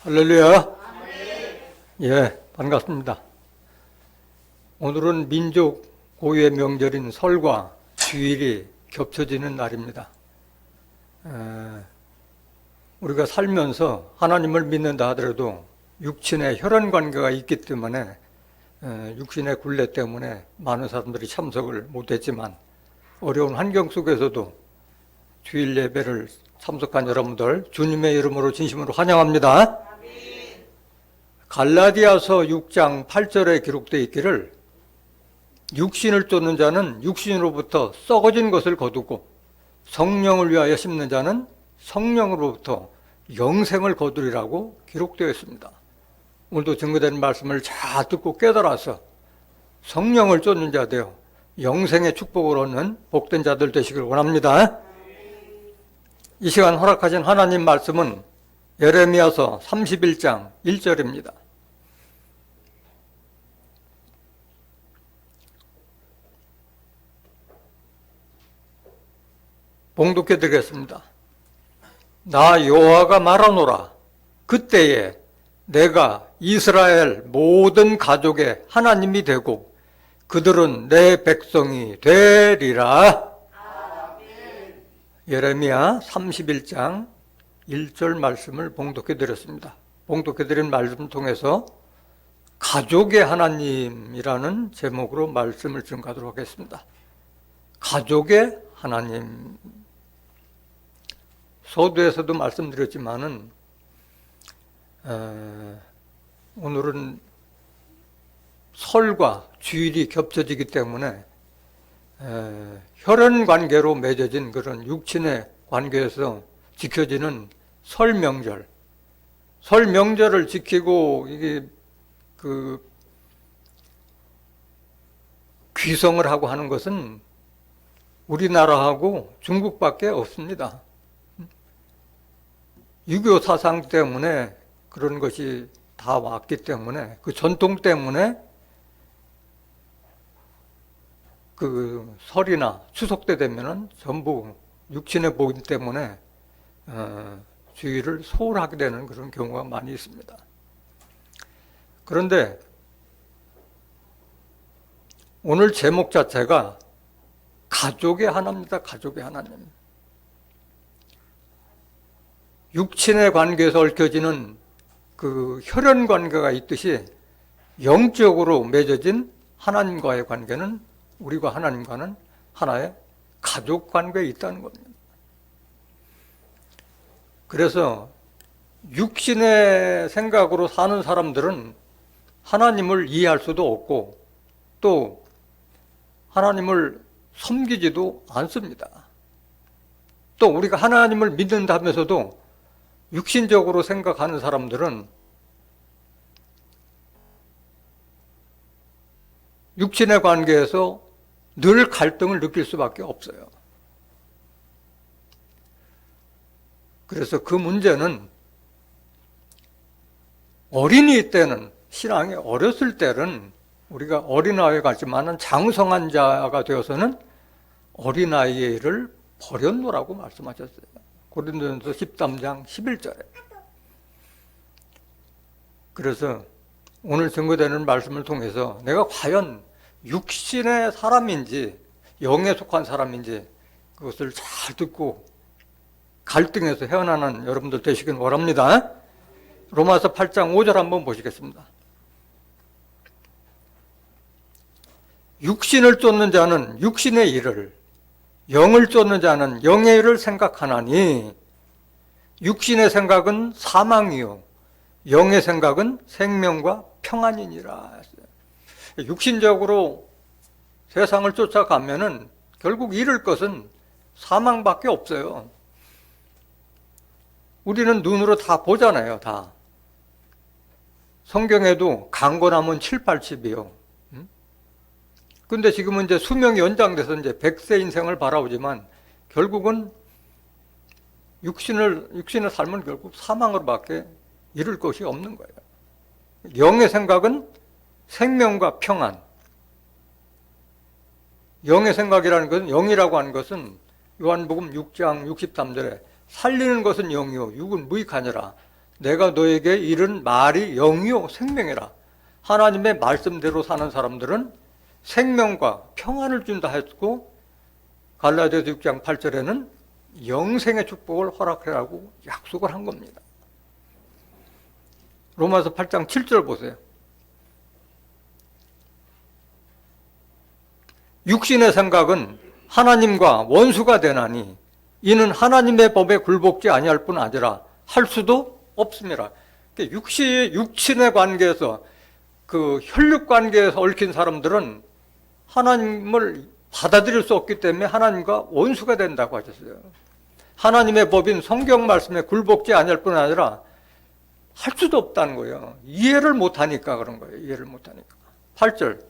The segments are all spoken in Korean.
할렐루야. 예, 반갑습니다. 오늘은 민족 고유의 명절인 설과 주일이 겹쳐지는 날입니다. 우리가 살면서 하나님을 믿는다 하더라도 육신의 혈연 관계가 있기 때문에 육신의 굴레 때문에 많은 사람들이 참석을 못했지만 어려운 환경 속에서도 주일 예배를 참석한 여러분들 주님의 이름으로 진심으로 환영합니다. 갈라디아서 6장 8절에 기록되어 있기를 육신을 쫓는 자는 육신으로부터 썩어진 것을 거두고 성령을 위하여 심는 자는 성령으로부터 영생을 거두리라고 기록되어 있습니다. 오늘도 증거되는 말씀을 잘 듣고 깨달아서 성령을 쫓는 자 되어 영생의 축복을 얻는 복된 자들 되시길 원합니다. 이 시간 허락하신 하나님 말씀은 예레미야서 31장 1절입니다. 봉독해 드리겠습니다. 나 여호와가 말하노라. 그때에 내가 이스라엘 모든 가족의 하나님이 되고 그들은 내 백성이 되리라. 예레미야 31장 1절 말씀을 봉독해 드렸습니다. 봉독해 드린 말씀 통해서 가족의 하나님이라는 제목으로 말씀을 증가하도록 하겠습니다. 가족의 하나님. 서두에서도 말씀드렸지만은 오늘은 설과 주일이 겹쳐지기 때문에 혈연 관계로 맺어진 그런 육친의 관계에서 지켜지는 설 명절. 설 명절을 지키고 이게 귀성을 하고 하는 것은 우리나라하고 중국밖에 없습니다. 유교 사상 때문에 그런 것이 다 왔기 때문에 그 전통 때문에 그 설이나 추석 때 되면은 전부 육신의 모임 때문에 주일을 소홀하게 되는 그런 경우가 많이 있습니다. 그런데 오늘 제목 자체가 가족의 하나입니다. 가족의 하나님. 육친의 관계에서 얽혀지는 그 혈연 관계가 있듯이 영적으로 맺어진 하나님과의 관계는 우리가 하나님과는 하나의 가족 관계에 있다는 겁니다. 그래서 육신의 생각으로 사는 사람들은 하나님을 이해할 수도 없고 또 하나님을 섬기지도 않습니다. 또 우리가 하나님을 믿는다면서도 육신적으로 생각하는 사람들은 육신의 관계에서 늘 갈등을 느낄 수밖에 없어요. 그래서 그 문제는 어린이 때는, 신앙이 어렸을 때는 우리가 어린아이 같지만은 장성한 자가 되어서는 어린아이를 버렸노라고 말씀하셨어요. 고린도전서 13장 11절에. 그래서 오늘 증거되는 말씀을 통해서 내가 과연 육신의 사람인지 영에 속한 사람인지 그것을 잘 듣고 갈등에서 헤어나는 여러분들 되시길 바랍니다. 로마서 8장 5절 한번 보시겠습니다. 육신을 쫓는 자는 육신의 일을, 영을 쫓는 자는 영의 일을 생각하나니 육신의 생각은 사망이요 영의 생각은 생명과 평안이니라. 육신적으로 세상을 쫓아가면은 결국 잃을 것은 사망밖에 없어요. 우리는 눈으로 다 보잖아요, 다. 성경에도 강건하면 7, 80이요. 근데 지금은 이제 수명이 연장돼서 이제 100세 인생을 바라보지만 결국은 육신의 삶은 결국 사망으로밖에 이룰 것이 없는 거예요. 영의 생각은 생명과 평안. 영의 생각이라는 것은, 영이라고 하는 것은 요한복음 6장 63절에 살리는 것은 영이요 육은 무익하니라. 내가 너에게 이른 말이 영이요 생명이라. 하나님의 말씀대로 사는 사람들은 생명과 평안을 준다 했고, 갈라디아서 6장 8절에는 영생의 축복을 허락하라고 약속을 한 겁니다. 로마서 8장 7절 보세요. 육신의 생각은 하나님과 원수가 되나니 이는 하나님의 법에 굴복지 아니할 뿐 아니라 할 수도 없습니다. 육신의 관계에서, 그 혈육 관계에서 얽힌 사람들은 하나님을 받아들일 수 없기 때문에 하나님과 원수가 된다고 하셨어요. 하나님의 법인 성경 말씀에 굴복지 아니할 뿐 아니라 할 수도 없다는 거예요. 이해를 못하니까 그런 거예요. 이해를 못하니까. 8절.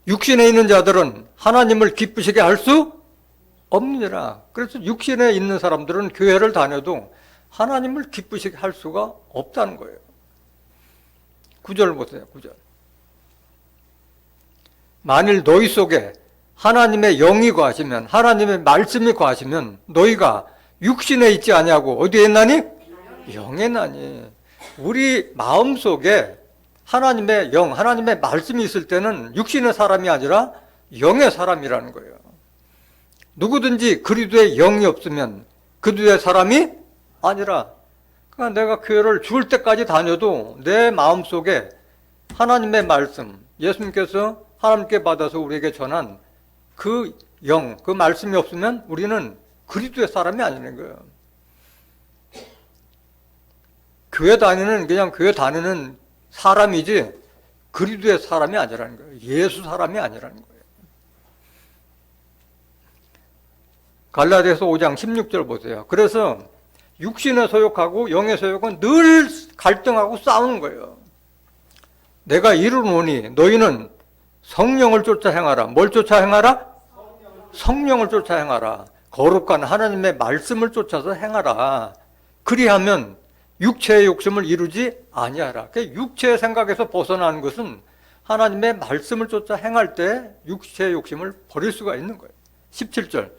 육신에 있는 자들은 하나님을 기쁘시게 할 수 없느니라. 그래서 육신에 있는 사람들은 교회를 다녀도 하나님을 기쁘시게 할 수가 없다는 거예요. 9절 보세요. 9절. 만일 너희 속에 하나님의 영이 거하시면, 하나님의 말씀이 거하시면 너희가 육신에 있지 아니하고 어디에 있나니? 영에 있나니. 우리 마음속에 하나님의 영, 하나님의 말씀이 있을 때는 육신의 사람이 아니라 영의 사람이라는 거예요. 누구든지 그리스도의 영이 없으면 그리스도의 사람이 아니라. 그러니까 내가 교회를 죽을 때까지 다녀도 내 마음속에 하나님의 말씀, 예수님께서 하나님께 받아서 우리에게 전한 그 영, 그 말씀이 없으면 우리는 그리스도의 사람이 아니라는 거예요. 교회 다니는, 그냥 교회 다니는 사람이지 그리스도의 사람이 아니라는 거예요. 예수 사람이 아니라는 거예요. 갈라디아서 5장 16절 보세요. 그래서 육신의 소욕하고 영의 소욕은 늘 갈등하고 싸우는 거예요. 내가 이르노니 너희는 성령을 쫓아 행하라. 뭘 쫓아 행하라? 성령을 쫓아 행하라. 거룩한 하나님의 말씀을 쫓아서 행하라. 그리하면 육체의 욕심을 이루지 아니하라. 육체의 생각에서 벗어나는 것은 하나님의 말씀을 쫓아 행할 때 육체의 욕심을 버릴 수가 있는 거예요. 17절.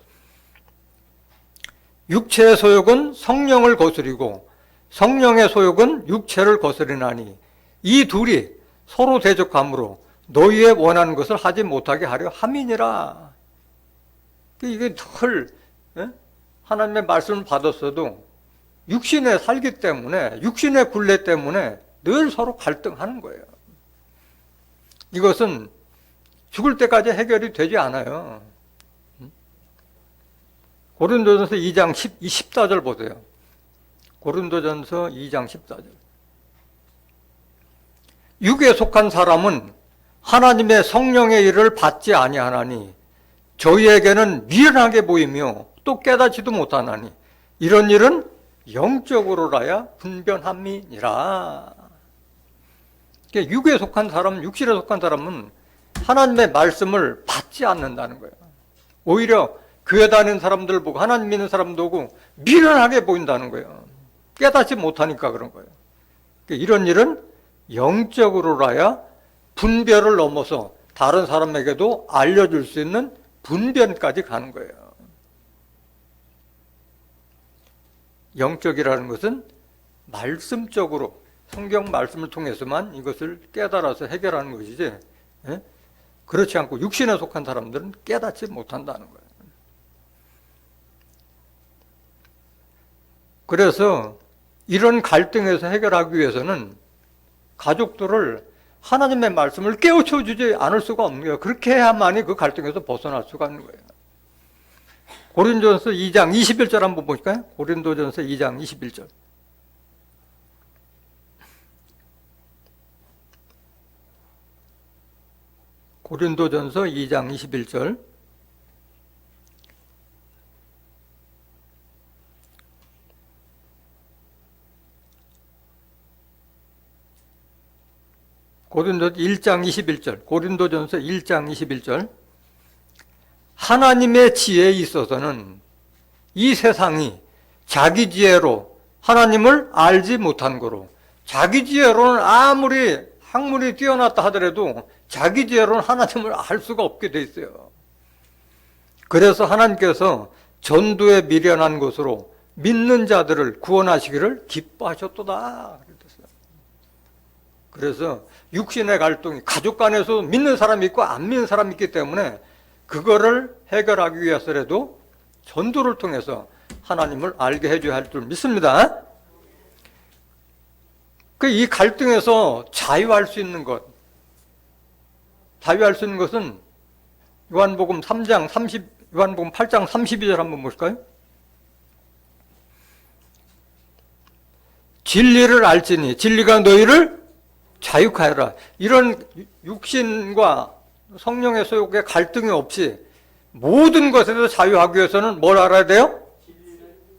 육체의 소욕은 성령을 거스리고 성령의 소욕은 육체를 거스리나니 이 둘이 서로 대적함으로 너희의 원하는 것을 하지 못하게 하려 함이니라. 이게 늘 하나님의 말씀을 받았어도 육신에 살기 때문에, 육신의 굴레 때문에 늘 서로 갈등하는 거예요. 이것은 죽을 때까지 해결이 되지 않아요. 고린도전서 2장 14절 보세요. 고린도전서 2장 14절. 육에 속한 사람은 하나님의 성령의 일을 받지 아니하나니 저희에게는 미련하게 보이며 또 깨닫지도 못하나니 이런 일은 영적으로라야 분변함이니라. 육에 속한 사람, 육신에 속한 사람은 하나님의 말씀을 받지 않는다는 거예요. 오히려 교회 다니는 사람들 보고, 하나님 믿는 사람들 보고 미련하게 보인다는 거예요. 깨닫지 못하니까 그런 거예요. 이런 일은 영적으로라야 분별을 넘어서 다른 사람에게도 알려줄 수 있는 분변까지 가는 거예요. 영적이라는 것은 말씀적으로, 성경 말씀을 통해서만 이것을 깨달아서 해결하는 것이지, 그렇지 않고 육신에 속한 사람들은 깨닫지 못한다는 거예요. 그래서 이런 갈등에서 해결하기 위해서는 가족들을 하나님의 말씀을 깨우쳐 주지 않을 수가 없는 거예요. 그렇게 해야만이 그 갈등에서 벗어날 수가 있는 거예요. 고린도전서 2장 21절 한번 볼까요? 고린도전서 2장 21절. 고린도전서 2장 21절. 고린도전서 1장 21절. 고린도전서 1장 21절. 하나님의 지혜에 있어서는 이 세상이 자기 지혜로 하나님을 알지 못한 거로, 자기 지혜로는 아무리 학문이 뛰어났다 하더라도 자기 지혜로는 하나님을 알 수가 없게 돼 있어요. 그래서 하나님께서 전도에 미련한 것으로 믿는 자들을 구원하시기를 기뻐하셨도다. 그래서 육신의 갈등이 가족 간에서 믿는 사람이 있고 안 믿는 사람이 있기 때문에 그거를 해결하기 위해서라도 전도를 통해서 하나님을 알게 해줘야 할 줄 믿습니다. 이 갈등에서 자유할 수 있는 것, 자유할 수 있는 것은 요한복음 8장 32절 한번 보실까요? 진리를 알지니 진리가 너희를 자유케 하리라. 이런 육신과 성령의 소욕의 갈등이 없이 모든 것에서 자유하기 위해서는 뭘 알아야 돼요?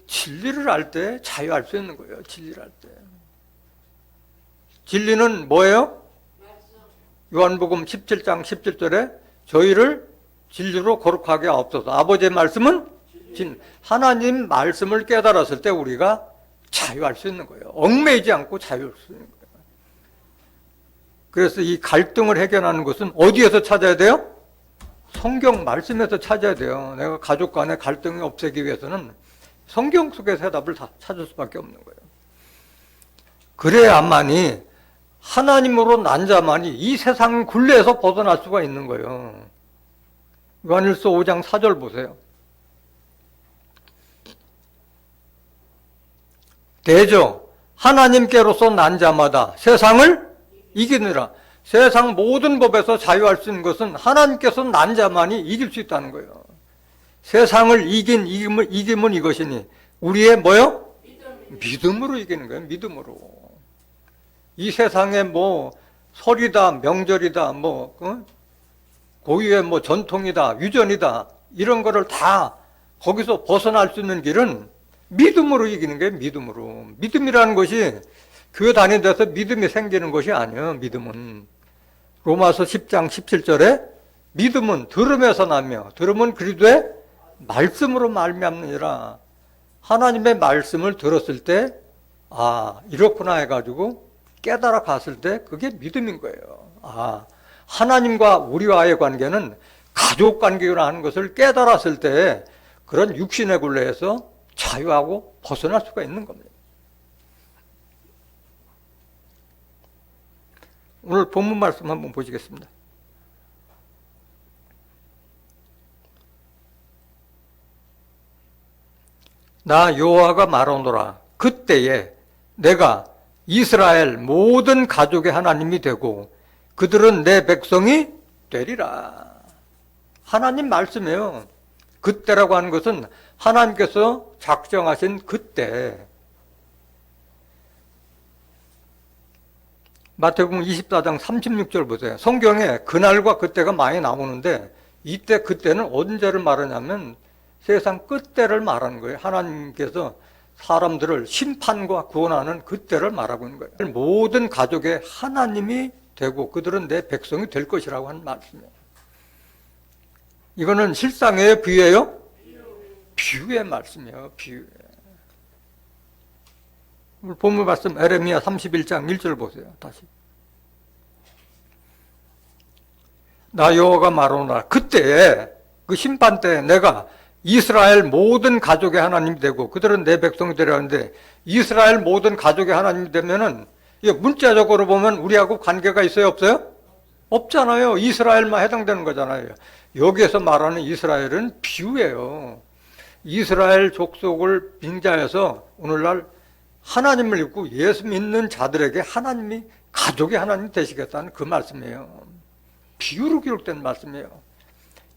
진리를 알 때 자유할 수 있는 거예요. 진리를 알 때. 진리는 뭐예요? 요한복음 17장 17절에 저희를 진리로 거룩하게 하옵소서. 아버지의 말씀은 하나님 말씀을 깨달았을 때 우리가 자유할 수 있는 거예요. 얽매이지 않고 자유할 수 있는 거예요. 그래서 이 갈등을 해결하는 것은 어디에서 찾아야 돼요? 성경 말씀에서 찾아야 돼요. 내가 가족 간의 갈등을 없애기 위해서는 성경 속에서 해답을 다 찾을 수밖에 없는 거예요. 그래야만이 하나님으로 난 자만이 이 세상 굴레에서 벗어날 수가 있는 거예요. 요한일서 5장 4절 보세요. 대저 하나님께로서 난 자마다 세상을 이기느라. 세상 모든 법에서 자유할 수 있는 것은 하나님께서 난 자만이 이길 수 있다는 거예요. 세상을 이김은 이것이니 우리의 뭐요? 믿음으로 이기는 거예요. 믿음으로. 이 세상에 뭐 설이다, 명절이다, 고유의 전통이다, 유전이다 이런 거를 다 거기서 벗어날 수 있는 길은 믿음으로 이기는 거예요. 믿음으로. 믿음이라는 것이 교회 다니는 데서 믿음이 생기는 것이 아니에요. 믿음은 로마서 10장 17절에 믿음은 들음에서 나며 들음은 그리스도의 말씀으로 말미암느니라. 하나님의 말씀을 들었을 때 이렇구나 해가지고 깨달아 갔을 때 그게 믿음인 거예요. 하나님과 우리와의 관계는 가족 관계라는 것을 깨달았을 때 그런 육신의 굴레에서 자유하고 벗어날 수가 있는 겁니다. 오늘 본문 말씀 한번 보시겠습니다. 나 여호와가 말하노라. 그때에 내가 이스라엘 모든 가족의 하나님이 되고 그들은 내 백성이 되리라. 하나님 말씀이에요. 그때라고 하는 것은 하나님께서 작정하신 그때. 마태복음 24장 36절 보세요. 성경에 그날과 그때가 많이 나오는데 이때 그때는 언제를 말하냐면 세상 끝때를 말하는 거예요. 하나님께서 사람들을 심판과 구원하는 그때를 말하고 있는 거예요. 모든 가족의 하나님이 되고 그들은 내 백성이 될 것이라고 하는 말씀이에요. 이거는 실상이에요? 비유예요? 비유의 말씀이에요. 비유. 본문 말씀 에레미야 31장 1절 보세요. 다시. 나 여호와가 말하노라. 그때에 그 심판 때에 내가 이스라엘 모든 가족의 하나님이 되고 그들은 내 백성이 되려는데 이스라엘 모든 가족의 하나님이 되면은 이게 문자적으로 보면 우리하고 관계가 있어요? 없어요? 없잖아요. 이스라엘만 해당되는 거잖아요. 여기에서 말하는 이스라엘은 비유예요. 이스라엘 족속을 빙자해서 오늘날 하나님을 믿고 예수 믿는 자들에게 하나님이 가족의 하나님 되시겠다는 그 말씀이에요. 비유로 기록된 말씀이에요.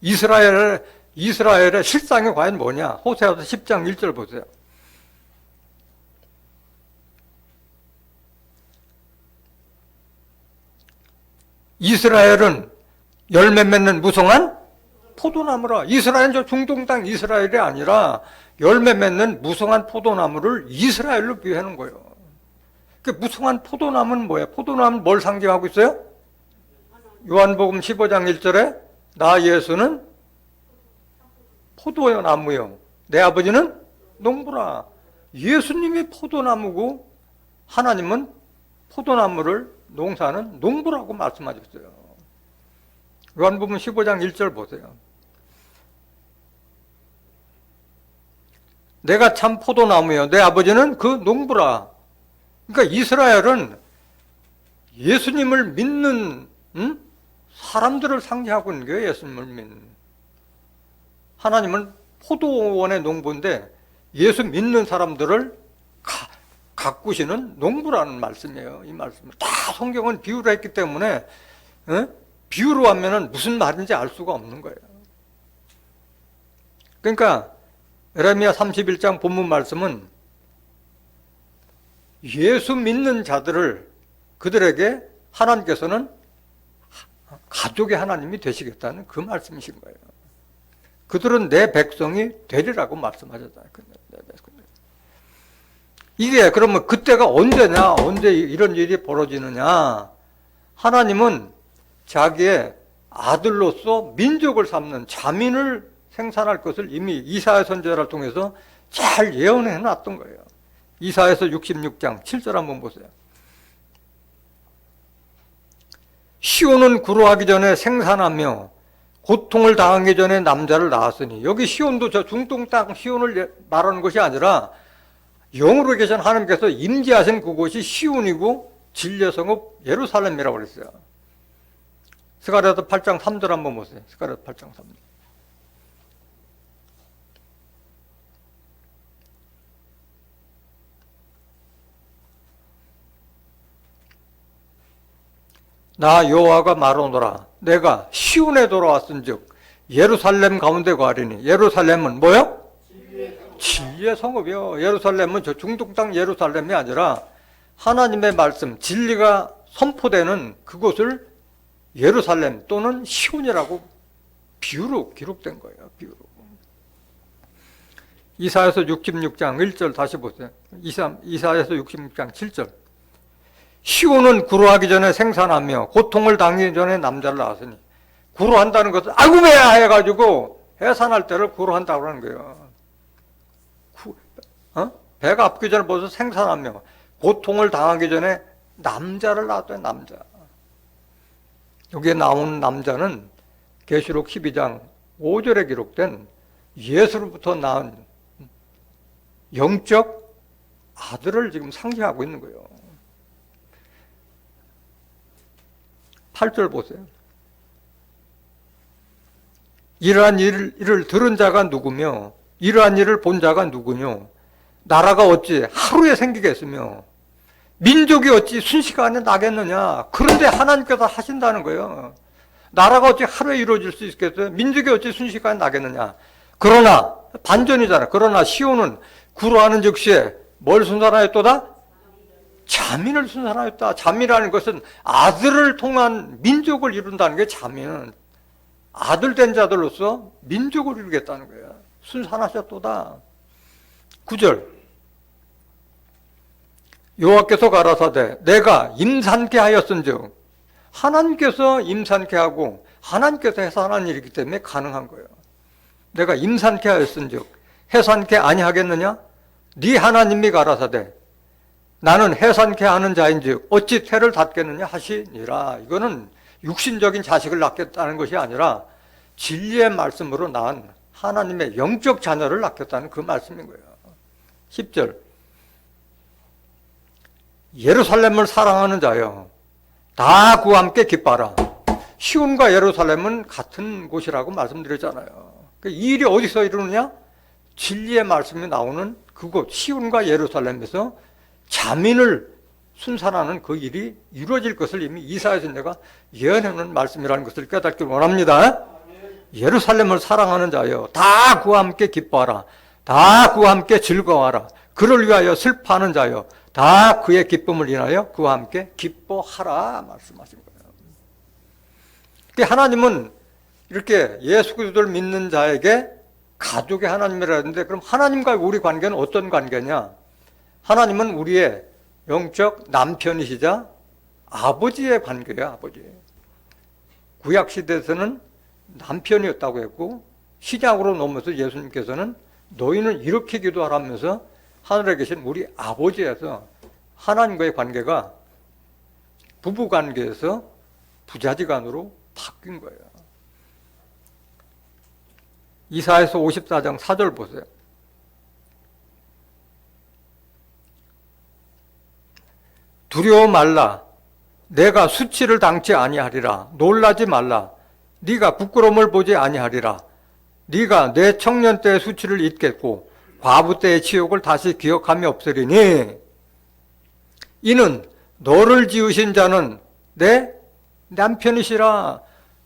이스라엘의 실상이 과연 뭐냐? 호세아서 10장 1절 보세요. 이스라엘은 열매 맺는 무성한 포도나무라. 이스라엘은 저 중동 땅 이스라엘이 아니라 열매 맺는 무성한 포도나무를 이스라엘로 비유하는 거예요. 그 무성한 포도나무는 뭐예요? 포도나무는 뭘 상징하고 있어요? 요한복음 15장 1절에 나 예수는 포도나무요. 내 아버지는 농부라. 예수님이 포도나무고 하나님은 포도나무를 농사는 농부라고 말씀하셨어요. 요한복음 15장 1절 보세요. 내가 참 포도나무여 내 아버지는 그 농부라. 그러니까 이스라엘은 예수님을 믿는 사람들을 상징하고 있는 거예요. 예수님을 믿는. 하나님은 포도원의 농부인데 예수 믿는 사람들을 가꾸시는 농부라는 말씀이에요. 이 말씀을 다 성경은 비유로 했기 때문에 비유로 하면은 무슨 말인지 알 수가 없는 거예요. 그러니까 에레미야 31장 본문 말씀은 예수 믿는 자들을 그들에게 하나님께서는 가족의 하나님이 되시겠다는 그 말씀이신 거예요. 그들은 내 백성이 되리라고 말씀하셨잖아요. 이게 그러면 그때가 언제냐? 언제 이런 일이 벌어지느냐? 하나님은 자기의 아들로서 민족을 삼는 자민을 생산할 것을 이미 이사야 선지자를 통해서 잘 예언해 놨던 거예요. 이사야서 66장 7절 한번 보세요. 시온은 구로하기 전에 생산하며 고통을 당하기 전에 남자를 낳았으니, 여기 시온도 저 중동 땅 시온을 말하는 것이 아니라 영으로 계신 하나님께서 임재하신 그곳이 시온이고 진리의 성읍 예루살렘이라고 그랬어요. 스가랴서 8장 3절 한번 보세요. 스가랴서 8장 3절. 나 여호와가 말하노라. 내가 시온에 돌아왔은즉 예루살렘 가운데 거하리니. 예루살렘은 뭐요? 진리의 성읍이요. 예루살렘은 저 중동 땅 예루살렘이 아니라 하나님의 말씀, 진리가 선포되는 그곳을 예루살렘 또는 시온이라고 비유로 기록된 거예요. 비유로. 이사야서 66장 1절 다시 보세요. 이사야서 66장 7절. 시온은 구로하기 전에 생산하며 고통을 당하기 전에 남자를 낳았으니. 구로한다는 것은 아이고 배야 해가지고 해산할 때를 구로한다고 하는 거예요. 배가 아프기 전에 벌써 생산하며 고통을 당하기 전에 남자를 낳았대요. 남자. 여기에 나온 남자는 계시록 12장 5절에 기록된 예수로부터 낳은 영적 아들을 지금 상징하고 있는 거예요. 8절 보세요. 이러한 일을 들은 자가 누구며 이러한 일을 본 자가 누구뇨? 나라가 어찌 하루에 생기겠으며 민족이 어찌 순식간에 나겠느냐? 그런데 하나님께서 하신다는 거예요. 나라가 어찌 하루에 이루어질 수 있겠어요? 민족이 어찌 순식간에 나겠느냐? 그러나 반전이잖아. 그러나 시온은 구로하는 즉시에 뭘 순산하였도다? 자민을 순산하였다. 자민이라는 것은 아들을 통한 민족을 이룬다는 게 자민. 아들 된 자들로서 민족을 이루겠다는 거예요. 순산하셨도다. 9절. 여호와께서 가라사대 내가 임산케 하였은즉. 하나님께서 임산케 하고 하나님께서 해산하는 일이기 때문에 가능한 거예요. 내가 임산케 하였은즉 해산케 아니하겠느냐? 네 하나님이 가라사대 나는 해산케 하는 자인즉 어찌 태를 닫겠느냐 하시니라. 이거는 육신적인 자식을 낳겠다는 것이 아니라 진리의 말씀으로 낳은 하나님의 영적 자녀를 낳겠다는 그 말씀인 거예요. 10절. 예루살렘을 사랑하는 자여 다 그와 함께 기뻐하라. 시온과 예루살렘은 같은 곳이라고 말씀드렸잖아요. 이 일이 어디서 이루느냐? 진리의 말씀이 나오는 그곳 시온과 예루살렘에서 자민을 순산하는 그 일이 이루어질 것을 이미 이사야 선지자가 예언해놓은 말씀이라는 것을 깨닫기 원합니다. 예루살렘을 사랑하는 자여 다 그와 함께 기뻐하라. 다 그와 함께 즐거워하라. 그를 위하여 슬퍼하는 자여 다 그의 기쁨을 인하여 그와 함께 기뻐하라 말씀하신 거예요. 그러니까 하나님은 이렇게 예수 그리스도를 믿는 자에게 가족의 하나님이라 했는데 그럼 하나님과 우리 관계는 어떤 관계냐? 하나님은 우리의 영적 남편이시자 아버지의 관계예요. 아버지. 구약시대에서는 남편이었다고 했고 신약으로 넘어서 예수님께서는 너희는 이렇게 기도하라면서 하늘에 계신 우리 아버지에서 하나님과의 관계가 부부관계에서 부자지간으로 바뀐 거예요. 이사야서 54장 4절 보세요. 두려워 말라. 내가 수치를 당치 아니하리라. 놀라지 말라. 네가 부끄러움을 보지 아니하리라. 네가 내 청년 때의 수치를 잊겠고 과부 때의 치욕을 다시 기억함이 없으리니 이는 너를 지으신 자는 내 남편이시라.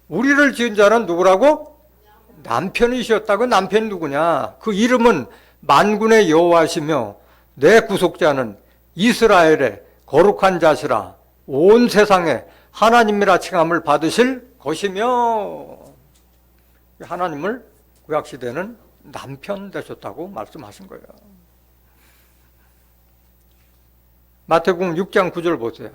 우리를 지은 자는 누구라고? 남편이셨다고. 남편이 누구냐? 그 이름은 만군의 여호와시며 내 구속자는 이스라엘의 거룩한 자시라. 온 세상에 하나님이라 칭함을 받으실 것이며, 하나님을 구약시대는 남편 되셨다고 말씀하신 거예요. 마태복음 6장 9절 보세요.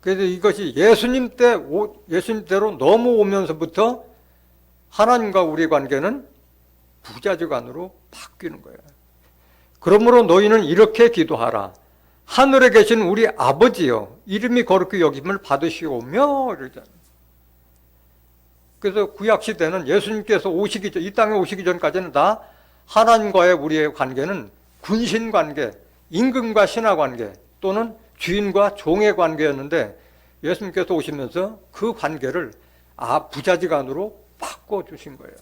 그래서 이것이 예수님대로 넘어오면서부터 하나님과 우리 관계는 부자지간으로 바뀌는 거예요. 그러므로 너희는 이렇게 기도하라. 하늘에 계신 우리 아버지여, 이름이 거룩히 여김을 받으시오며, 이러잖아요. 그래서 구약시대는 예수님께서 이 땅에 오시기 전까지는 다 하나님과의 우리의 관계는 군신관계, 임금과 신하관계 또는 주인과 종의 관계였는데, 예수님께서 오시면서 그 관계를 부자지간으로 바꿔주신 거예요.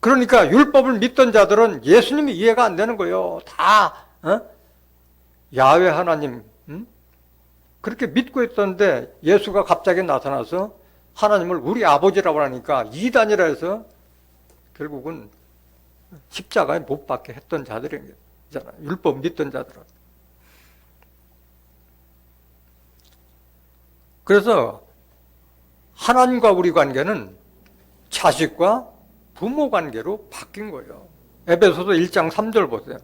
그러니까 율법을 믿던 자들은 예수님이 이해가 안 되는 거예요. 다 야훼 하나님 그렇게 믿고 있었는데 예수가 갑자기 나타나서 하나님을 우리 아버지라고 하니까 이단이라 해서 결국은 십자가에 못 박게 했던 자들이잖아요. 율법 믿던 자들은. 그래서 하나님과 우리 관계는 자식과 부모 관계로 바뀐 거예요. 에베소서 1장 3절 보세요.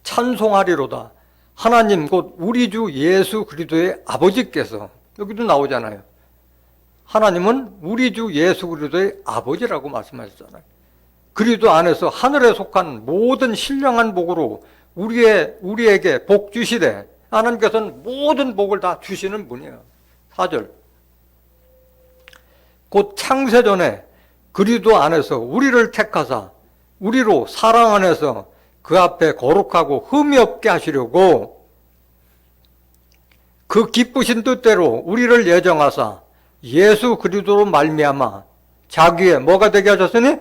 찬송하리로다. 하나님 곧 우리 주 예수 그리스도의 아버지께서, 여기도 나오잖아요. 하나님은 우리 주 예수 그리스도의 아버지라고 말씀하셨잖아요. 그리스도 안에서 하늘에 속한 모든 신령한 복으로 우리에게 복 주시되, 하나님께서는 모든 복을 다 주시는 분이에요. 4절. 곧 창세전에 그리스도 안에서 우리를 택하사 우리로 사랑 안에서 그 앞에 거룩하고 흠이 없게 하시려고 그 기쁘신 뜻대로 우리를 예정하사 예수 그리스도로 말미암아 자기의 뭐가 되게 하셨으니?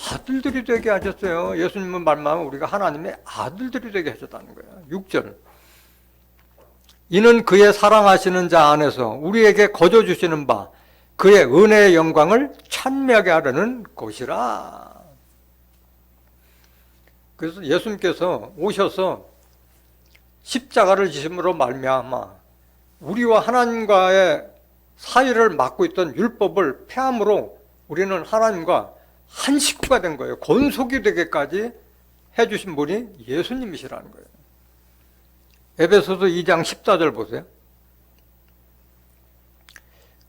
아들들이 되게 하셨어요. 예수님은 말만 우리가 하나님의 아들들이 되게 하셨다는 거예요. 6절. 이는 그의 사랑하시는 자 안에서 우리에게 거저 주시는 바 그의 은혜의 영광을 찬미하게 하려는 것이라. 그래서 예수님께서 오셔서 십자가를 지심으로 말미암아 우리와 하나님과의 사이를 막고 있던 율법을 폐함으로 우리는 하나님과 한 식구가 된 거예요. 권속이 되게까지 해주신 분이 예수님이시라는 거예요. 에베소서 2장 14절 보세요.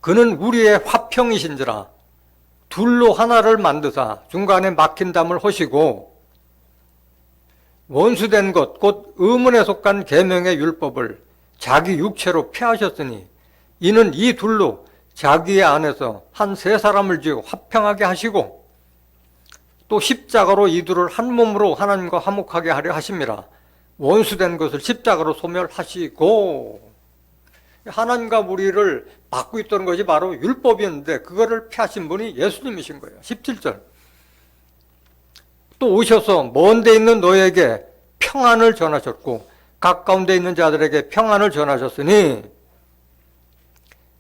그는 우리의 화평이신지라 둘로 하나를 만드사 중간에 막힌 담을 허시고 원수된 것 곧 의문에 속한 계명의 율법을 자기 육체로 폐하셨으니 이는 이 둘로 자기의 안에서 한 세 사람을 지어 화평하게 하시고 또 십자가로 이 둘을 한 몸으로 하나님과 화목하게 하려 하심이라. 원수된 것을 십자가로 소멸하시고, 하나님과 우리를 막고 있던 것이 바로 율법이었는데 그거를 폐하신 분이 예수님이신 거예요. 17절. 또 오셔서 먼 데 있는 너에게 평안을 전하셨고 가까운 데 있는 자들에게 평안을 전하셨으니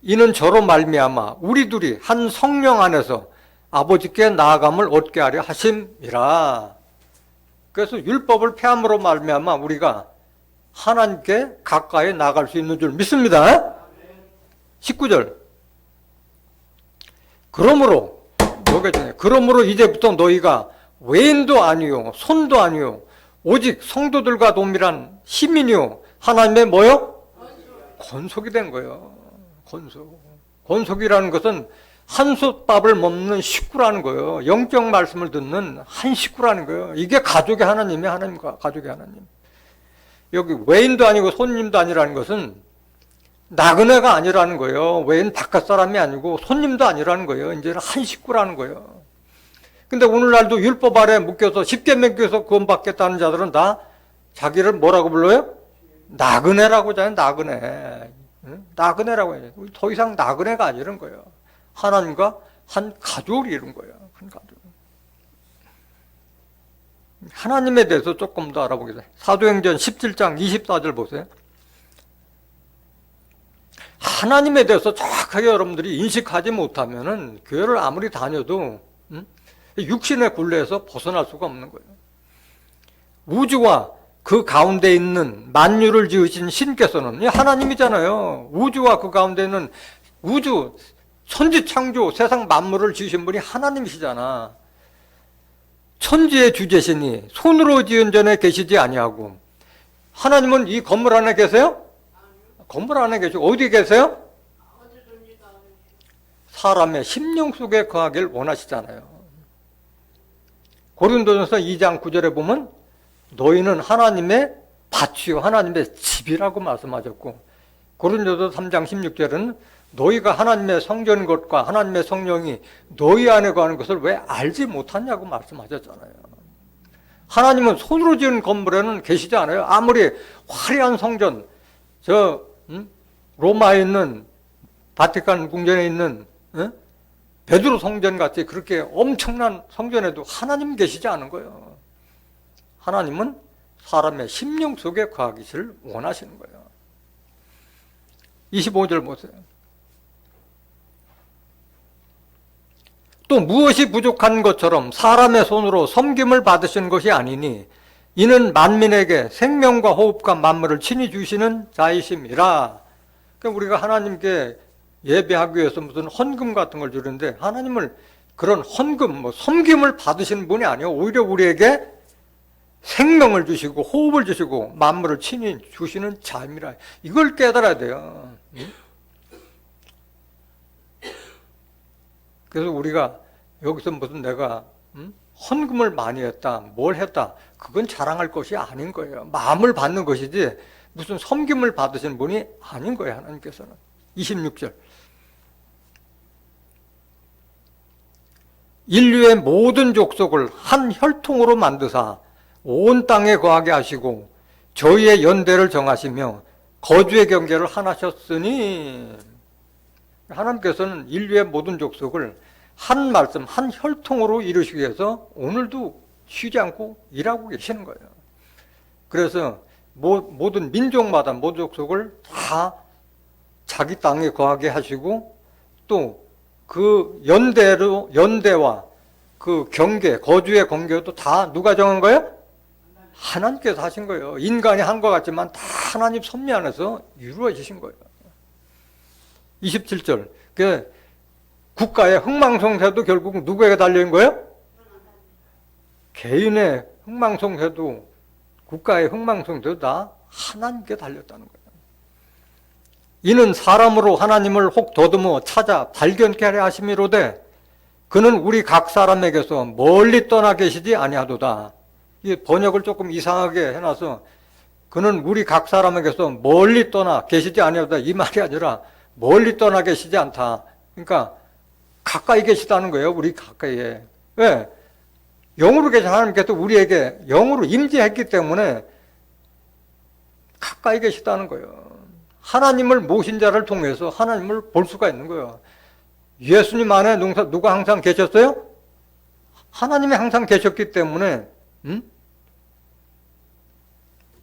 이는 저로 말미암아 우리 둘이 한 성령 안에서 아버지께 나아감을 얻게 하려 하심이라. 그래서 율법을 폐함으로 말미암아 우리가 하나님께 가까이 나아갈 수 있는 줄 믿습니다. 19절. 그러므로 이제부터 너희가 외인도 아니요 손도 아니요 오직 성도들과 동일한 시민이요 하나님의 뭐요? 권속이 된 거예요. 권속이라는 것은 한솥밥을 먹는 식구라는 거예요. 영적 말씀을 듣는 한 식구라는 거예요. 이게 가족의 하나님이 하나님과 가족의 하나님. 여기 외인도 아니고 손님도 아니라는 것은 나그네가 아니라는 거예요. 외인 바깥 사람이 아니고 손님도 아니라는 거예요. 이제는 한 식구라는 거예요. 근데 오늘날도 율법 아래 묶여서 십계명에서 구원받겠다는 자들은 다 자기를 뭐라고 불러요? 나그네라고 하잖아요. 나그네. 나그네라고 해요. 더 이상 나그네가 아니라는 거예요. 하나님과 한 가족을 이룬 거예요. 한 가족. 하나님에 대해서 조금 더 알아보겠습니다. 사도행전 17장 24절 보세요. 하나님에 대해서 정확하게 여러분들이 인식하지 못하면은 교회를 아무리 다녀도 육신의 굴레에서 벗어날 수가 없는 거예요. 우주와 그 가운데 있는 만유를 지으신 신께서는 하나님이잖아요. 우주와 그 가운데 있는 우주 천지창조 세상 만물을 지으신 분이 하나님이시잖아. 천지의 주제시니 손으로 지은 전에 계시지 아니하고. 하나님은 이 건물 안에 계세요? 건물 안에 계시고 어디 계세요? 사람의 심령 속에 거하길 원하시잖아요. 고린도전서 2장 9절에 보면 너희는 하나님의 밭이요 하나님의 집이라고 말씀하셨고, 고린도서 3장 16절은 너희가 하나님의 성전인 것과 하나님의 성령이 너희 안에 거하는 것을 왜 알지 못하냐고 말씀하셨잖아요. 하나님은 손으로 지은 건물에는 계시지 않아요. 아무리 화려한 성전, 로마에 있는 바티칸 궁전에 있는 베드로 성전 같이 그렇게 엄청난 성전에도 하나님 계시지 않은 거예요. 하나님은 사람의 심령 속에 거하기를 원하시는 거예요. 25절 보세요. 또 무엇이 부족한 것처럼 사람의 손으로 섬김을 받으신 것이 아니니 이는 만민에게 생명과 호흡과 만물을 친히 주시는 자이심이라. 그러니까 우리가 하나님께 예배하기 위해서 무슨 헌금 같은 걸 주는데 하나님을 그런 헌금, 섬김을 받으시는 분이 아니에요. 오히려 우리에게 생명을 주시고 호흡을 주시고 만물을 친히 주시는 자입니다. 이걸 깨달아야 돼요. 그래서 우리가 여기서 무슨 내가 헌금을 많이 했다, 뭘 했다, 그건 자랑할 것이 아닌 거예요. 마음을 받는 것이지 무슨 섬김을 받으시는 분이 아닌 거예요. 하나님께서는. 26절. 인류의 모든 족속을 한 혈통으로 만드사 온 땅에 거하게 하시고 저희의 연대를 정하시며 거주의 경계를 하나셨으니, 하나님께서는 인류의 모든 족속을 한 말씀, 한 혈통으로 이루시기 위해서 오늘도 쉬지 않고 일하고 계시는 거예요. 그래서 모든 민족마다 모든 족속을 다 자기 땅에 거하게 하시고 또 그 연대와 그 경계, 거주의 경계도 다 누가 정한 거예요? 하나님께서 하신 거예요. 인간이 한 것 같지만 다 하나님 섭리 안에서 이루어지신 거예요. 27절. 그 국가의 흥망성쇠도 결국 누구에게 달려있는 거예요? 개인의 흥망성쇠도 국가의 흥망성쇠도 다 하나님께 달렸다는 거예요. 이는 사람으로 하나님을 혹 더듬어 찾아 발견케 하려 하심이로되 그는 우리 각 사람에게서 멀리 떠나 계시지 아니하도다. 이 번역을 조금 이상하게 해놔서 그는 우리 각 사람에게서 멀리 떠나 계시지 아니하도다 이 말이 아니라 멀리 떠나 계시지 않다. 그러니까 가까이 계시다는 거예요. 우리 가까이에. 왜? 영으로 계신 하나님께서 우리에게 영으로 임재했기 때문에 가까이 계시다는 거예요. 하나님을 모신 자를 통해서 하나님을 볼 수가 있는 거예요. 예수님 안에 누가 항상 계셨어요? 하나님이 항상 계셨기 때문에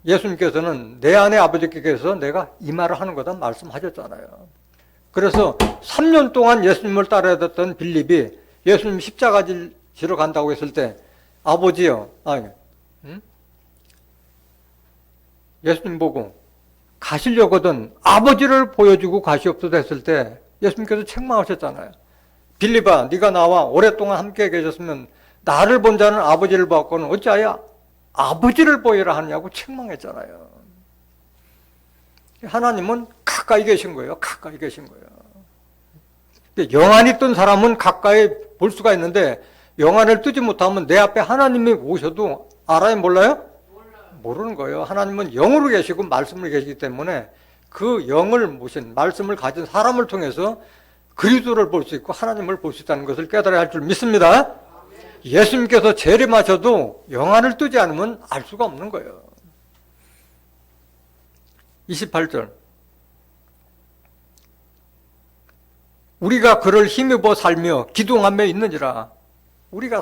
예수님께서는 내 안에 아버지께서 내가 이 말을 하는 거다 말씀하셨잖아요. 그래서 3년 동안 예수님을 따라야 됐던 빌립이 예수님 십자가 지러 간다고 했을 때 아버지요, 예수님 보고 가시려거든 아버지를 보여주고 가시옵소서 했을 때 예수님께서 책망하셨잖아요. 빌립아, 네가 나와 오랫동안 함께 계셨으면 나를 본 자는 아버지를 보았거는 어찌하여 아버지를 보이라 하느냐고 책망했잖아요. 하나님은 가까이 계신 거예요. 가까이 계신 거예요. 영안이 뜬 사람은 가까이 볼 수가 있는데 영안을 뜨지 못하면 내 앞에 하나님이 오셔도 알아요? 몰라요? 모르는 거예요. 하나님은 영으로 계시고 말씀으로 계시기 때문에 그 영을 모신 말씀을 가진 사람을 통해서 그리스도를 볼 수 있고 하나님을 볼 수 있다는 것을 깨달아야 할 줄 믿습니다. 예수님께서 재림하셔도 영안을 뜨지 않으면 알 수가 없는 거예요. 28절. 우리가 그를 힘입어 살며 기동하며 있느니라. 우리가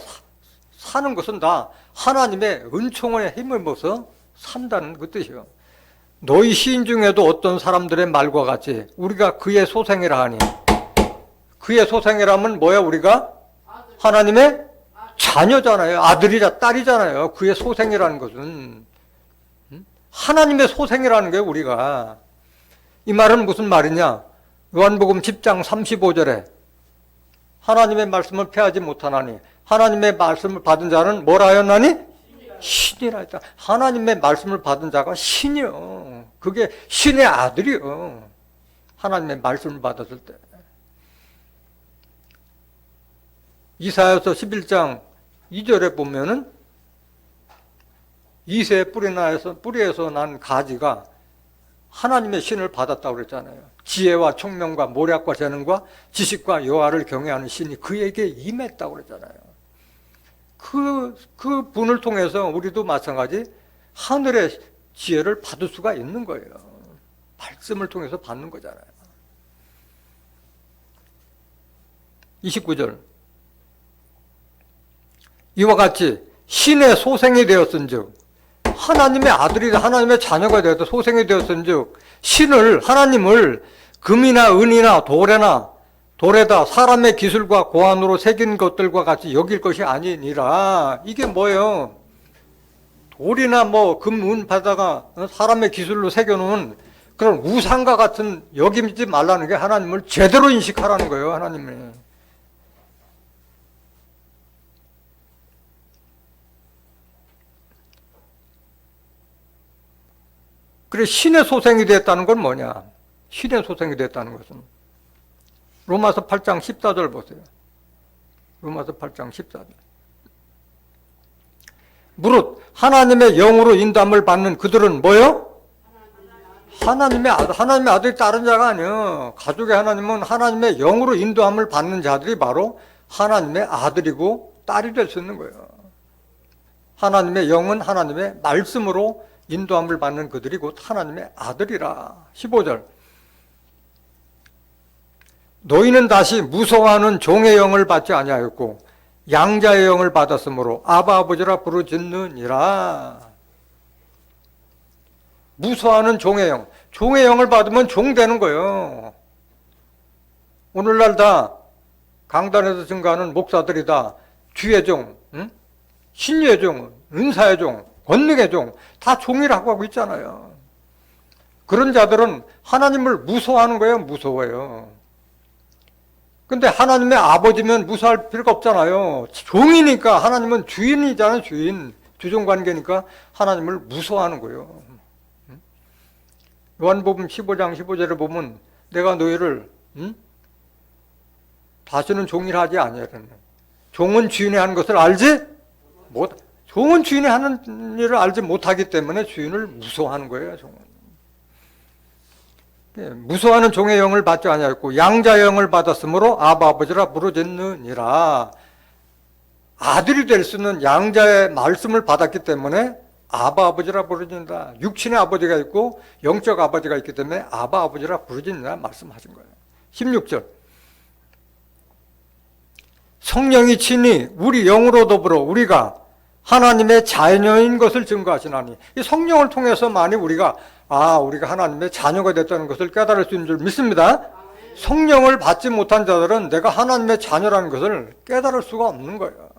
사는 것은 다 하나님의 은총에 힘입어서 산다는 그 뜻이요. 너희 시인 중에도 어떤 사람들의 말과 같이 우리가 그의 소생이라 하니, 그의 소생이라면 뭐야? 우리가 하나님의 자녀잖아요. 아들이자 딸이잖아요. 그의 소생이라는 것은 하나님의 소생이라는 거예요. 우리가. 이 말은 무슨 말이냐? 요한복음 10장 35절에 하나님의 말씀을 폐하지 못하나니 하나님의 말씀을 받은 자는 뭐라 하였나니? 신이라 했다. 하나님의 말씀을 받은 자가 신이요. 그게 신의 아들이요. 하나님의 말씀을 받았을 때. 이사야서 11장 2절에 보면은 이새의 뿌리에서 난 가지가 하나님의 신을 받았다고 그랬잖아요. 지혜와 총명과 모략과 재능과 지식과 여호와를 경외하는 신이 그에게 임했다고 그랬잖아요. 그 분을 통해서 우리도 마찬가지 하늘의 지혜를 받을 수가 있는 거예요. 말씀을 통해서 받는 거잖아요. 29절. 이와 같이 신의 소생이 되었은즉, 하나님의 아들이 하나님의 자녀가 되어서 소생이 되었은즉 신을, 하나님을 금이나 은이나 돌에다 사람의 기술과 고안으로 새긴 것들과 같이 여길 것이 아니니라. 이게 뭐예요? 돌이나 뭐 금, 은, 바다가 사람의 기술로 새겨놓은 그런 우상과 같은 여기지 말라는 게 하나님을 제대로 인식하라는 거예요. 하나님을. 그래, 신의 소생이 됐다는 건 뭐냐? 신의 소생이 됐다는 것은 로마서 8장 14절 보세요. 로마서 8장 14절. 무릇 하나님의 영으로 인도함을 받는 그들은 뭐요? 하나님의 아들이 다른 자가 아니에요. 가족의 하나님은 하나님의 영으로 인도함을 받는 자들이 바로 하나님의 아들이고 딸이 될 수 있는 거예요. 하나님의 영은 하나님의 말씀으로 인도함을 받는 그들이 곧 하나님의 아들이라. 15절. 너희는 다시 무서워하는 종의 영을 받지 아니하였고 양자의 영을 받았으므로 아바 아버지라 부르짖느니라. 무서워하는 종의 영. 종의 영을 받으면 종 되는 거예요. 오늘날 다 강단에서 증거하는 목사들이 다 주의 종, 신의 종, 은사의 종, 권능의 종, 다 종이라고 하고 있잖아요. 그런 자들은 하나님을 무서워하는 거예요. 무서워요. 근데 하나님의 아버지면 무서워할 필요가 없잖아요. 종이니까. 하나님은 주인이잖아요. 주인. 주종관계니까 하나님을 무서워하는 거예요. 요한복음 15장 15절에 보면 내가 너희를 다시는 종이라 하지 아니하리라. 종은 주인이 하는 것을 알지 못. 종은 주인이 하는 일을 알지 못하기 때문에 주인을 무서워하는 거예요. 종은. 무서워하는 종의 영을 받지 아니하였고 양자의 영을 받았으므로 아바 아버지라 부르짖느니라. 아들이 될 수 있는 양자의 말씀을 받았기 때문에 아바 아버지라 부르짖는다. 육신의 아버지가 있고 영적 아버지가 있기 때문에 아바 아버지라 부르짖는다 말씀하신 거예요. 16절. 성령이 친히 우리 영으로 더불어 우리가 하나님의 자녀인 것을 증거하시나니, 이 성령을 통해서만이 우리가 하나님의 자녀가 됐다는 것을 깨달을 수 있는 줄 믿습니다. 성령을 받지 못한 자들은 내가 하나님의 자녀라는 것을 깨달을 수가 없는 거예요.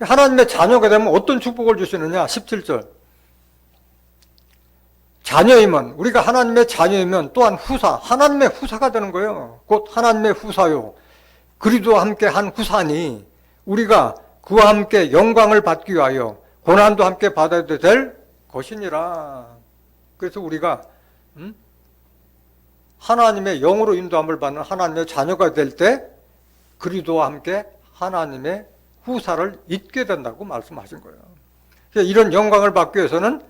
하나님의 자녀가 되면 어떤 축복을 주시느냐? 17절. 자녀이면, 우리가 하나님의 자녀이면 또한 하나님의 후사가 되는 거예요. 곧 하나님의 후사요. 그리스도와 함께 한 후사니 우리가 그와 함께 영광을 받기 위하여 고난도 함께 받아야 될 것이니라. 그래서 우리가 하나님의 영으로 인도함을 받는 하나님의 자녀가 될 때 그리스도와 함께 하나님의 후사를 잊게 된다고 말씀하신 거예요. 이런 영광을 받기 위해서는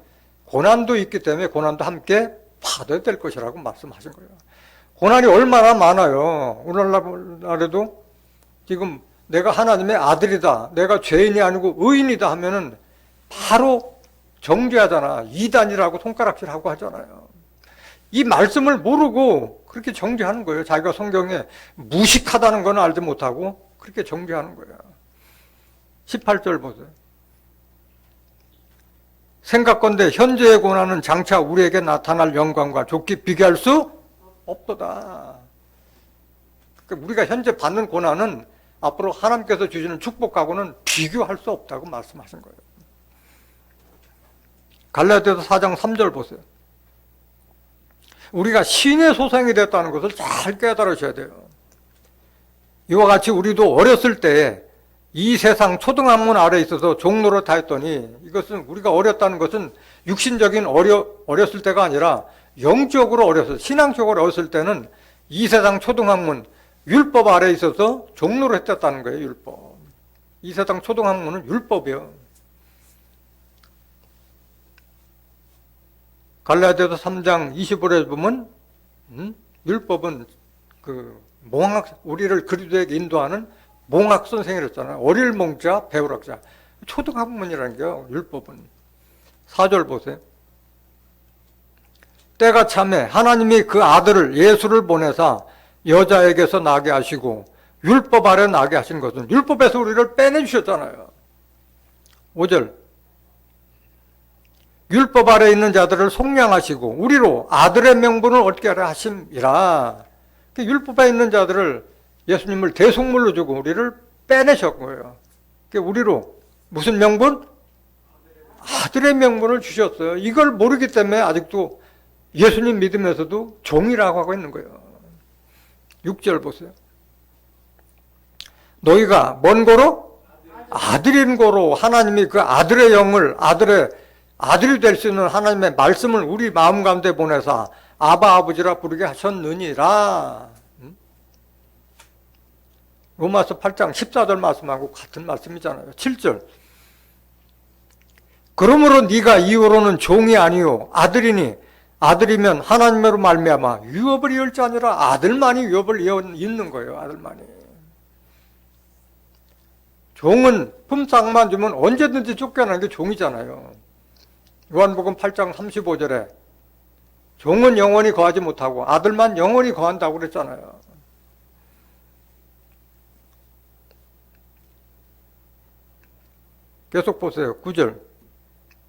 고난도 있기 때문에 고난도 함께 받아야 될 것이라고 말씀하신 거예요. 고난이 얼마나 많아요. 오늘날에도 지금 내가 하나님의 아들이다, 내가 죄인이 아니고 의인이다 하면은 바로 정죄하잖아. 이단이라고 손가락질하고 하잖아요. 이 말씀을 모르고 그렇게 정죄하는 거예요. 자기가 성경에 무식하다는 건 알지 못하고 그렇게 정죄하는 거예요. 18절 보세요. 생각건대 현재의 고난은 장차 우리에게 나타날 영광과 좋게 비교할 수 없도다. 그러니까 우리가 현재 받는 고난은 앞으로 하나님께서 주시는 축복하고는 비교할 수 없다고 말씀하신 거예요. 갈라디아서 4장 3절 보세요. 우리가 신의 소생이 됐다는 것을 잘 깨달으셔야 돼요. 이와 같이 우리도 어렸을 때 이 세상 초등학문 아래에 있어서 종로를 하였더니, 이것은 우리가 어렸다는 것은 육신적인 어렸을 때가 아니라 영적으로 어렸을, 신앙적으로 어렸을 때는 이 세상 초등학문, 율법 아래에 있어서 종로를 했다는 거예요. 율법. 이 세상 초등학문은 율법이에요. 갈라디아서 3장 25절에 보면 율법은 그 몽학, 우리를 그리스도에게 인도하는 몽학 선생이랬잖아요. 어릴 몽자, 배우락자. 초등학문이라는 게요, 율법은. 4절 보세요. 때가 참에 하나님이 그 아들을 예수를 보내사 여자에게서 나게 하시고 율법 아래 나게 하신 것은 율법에서 우리를 빼내주셨잖아요. 5절. 율법 아래 있는 자들을 속량하시고 우리로 아들의 명분을 얻게 하려 하심이라. 율법에 있는 자들을, 예수님을 대속물로 주고 우리를 빼내셨고요. 우리로 무슨 명분? 아들의 명분을 주셨어요. 이걸 모르기 때문에 아직도 예수님 믿으면서도 종이라고 하고 있는 거예요. 6절 보세요. 너희가 뭔 고로? 아들인 고로 하나님이 그 아들의 영을, 아들이 될 수 있는 하나님의 말씀을 우리 마음 가운데 보내사 아바 아버지라 부르게 하셨느니라. 로마서 8장 14절 말씀하고 같은 말씀이잖아요. 7절. 그러므로 네가 이후로는 종이 아니요 아들이니 아들이면 하나님으로 말미암아 유업을 이을 자 아니라 아들만이 유업을 잇는 거예요. 아들만이. 종은 품삯만 주면 언제든지 쫓겨나는 게 종이잖아요. 요한복음 8장 35절에 종은 영원히 거하지 못하고 아들만 영원히 거한다고 그랬잖아요. 계속 보세요. 9절,